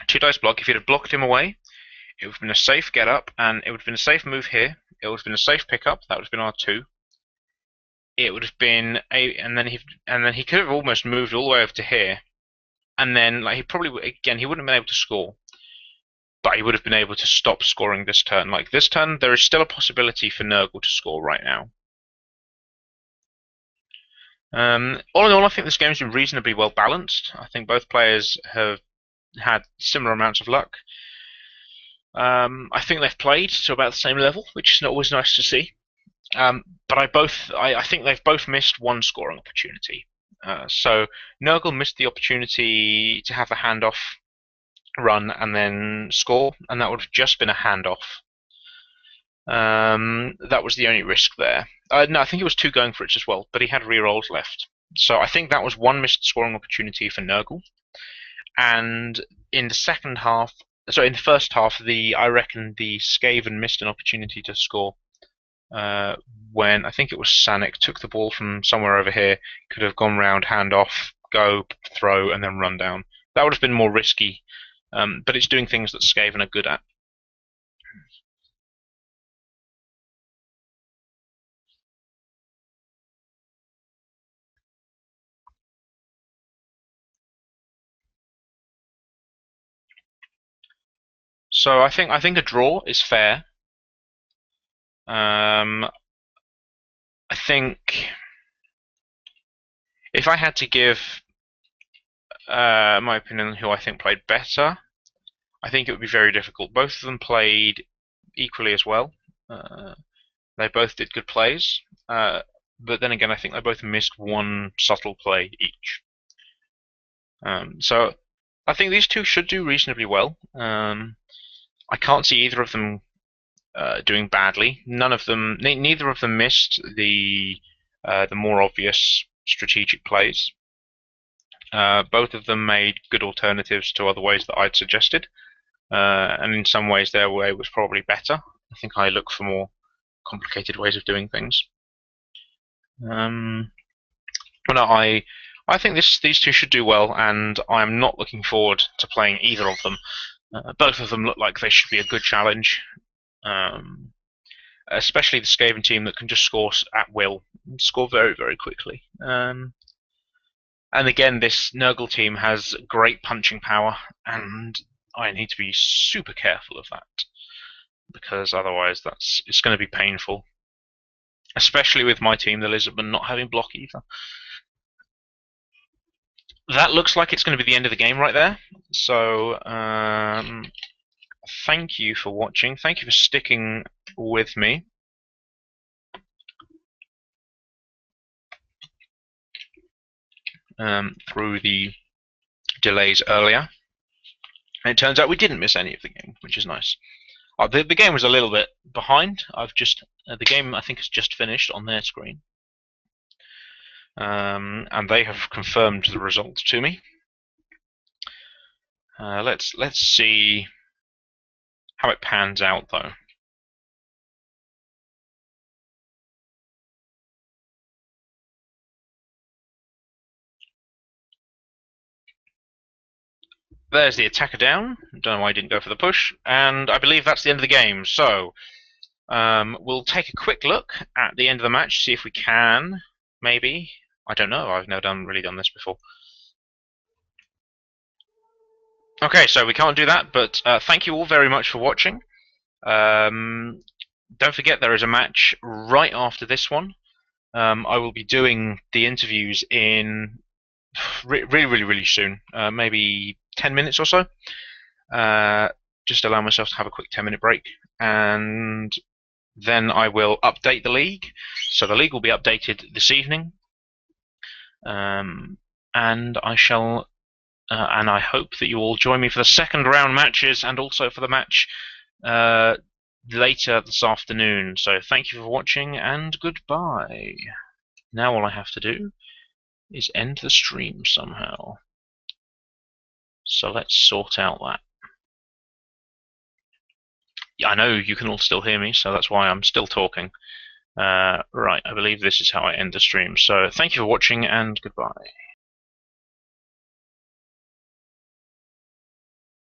2-dice block, if he'd have blocked him away, it would have been a safe get up, and it would have been a safe move here. It would have been a safe pickup. That would have been R2. It would have been and then he could have almost moved all the way over to here, and then he probably again he wouldn't have been able to score, but he would have been able to stop scoring this turn. Like this turn, there is still a possibility for Nurgle to score right now. All in all, I think this game's been reasonably well balanced. I think both players have had similar amounts of luck. I think they've played to about the same level, which is always nice to see. But I think they've both missed one scoring opportunity. So Nurgle missed the opportunity to have a handoff run and then score, and that would have just been a handoff. That was the only risk there. No, I think it was 2 going for it as well, but he had rerolls left. So I think that was one missed scoring opportunity for Nurgle. And in the second half, so in the first half, I reckon the Skaven missed an opportunity to score when I think it was Sanic took the ball from somewhere over here, could have gone round, hand off, go, throw, and then run down. That would have been more risky, but it's doing things that Skaven are good at. So I think a draw is fair. I think if I had to give my opinion on who I think played better, I think it would be very difficult. Both of them played equally as well. They both did good plays, but then again, I think they both missed one subtle play each. So I think these two should do reasonably well. I can't see either of them doing badly. Neither of them missed the more obvious strategic plays. Both of them made good alternatives to other ways that I'd suggested, and in some ways their way was probably better. I think I look for more complicated ways of doing things. But no, I think these two should do well, and I'm not looking forward to playing either of them. Both of them look like they should be a good challenge, especially the Skaven team that can just score at will, score very, very quickly. And again, this Nurgle team has great punching power, and I need to be super careful of that, because otherwise it's going to be painful. Especially with my team, the Lizardmen, not having block either. That looks like it's going to be the end of the game right there. So, thank you for watching. Thank you for sticking with me. Through the delays earlier. And it turns out we didn't miss any of the game, which is nice. The game was a little bit behind. The game I think has just finished on their screen, and they have confirmed the result to me. Let's see how it pans out though. There's the attacker down. Don't know why I didn't go for the push, and I believe that's the end of the game. So we'll take a quick look at the end of the match, see if we can, maybe. I don't know. I've never really done this before. Okay, so we can't do that, but thank you all very much for watching. Don't forget there is a match right after this one. I will be doing the interviews in really soon, maybe 10 minutes or so. Just allow myself to have a quick 10-minute break, and then I will update the league. So the league will be updated this evening, and I shall. And I hope that you all join me for the second round matches and also for the match later this afternoon. So thank you for watching and goodbye. Now all I have to do is end the stream somehow. So let's sort out that. I know you can all still hear me, so that's why I'm still talking. Right, I believe this is how I end the stream. So thank you for watching and goodbye.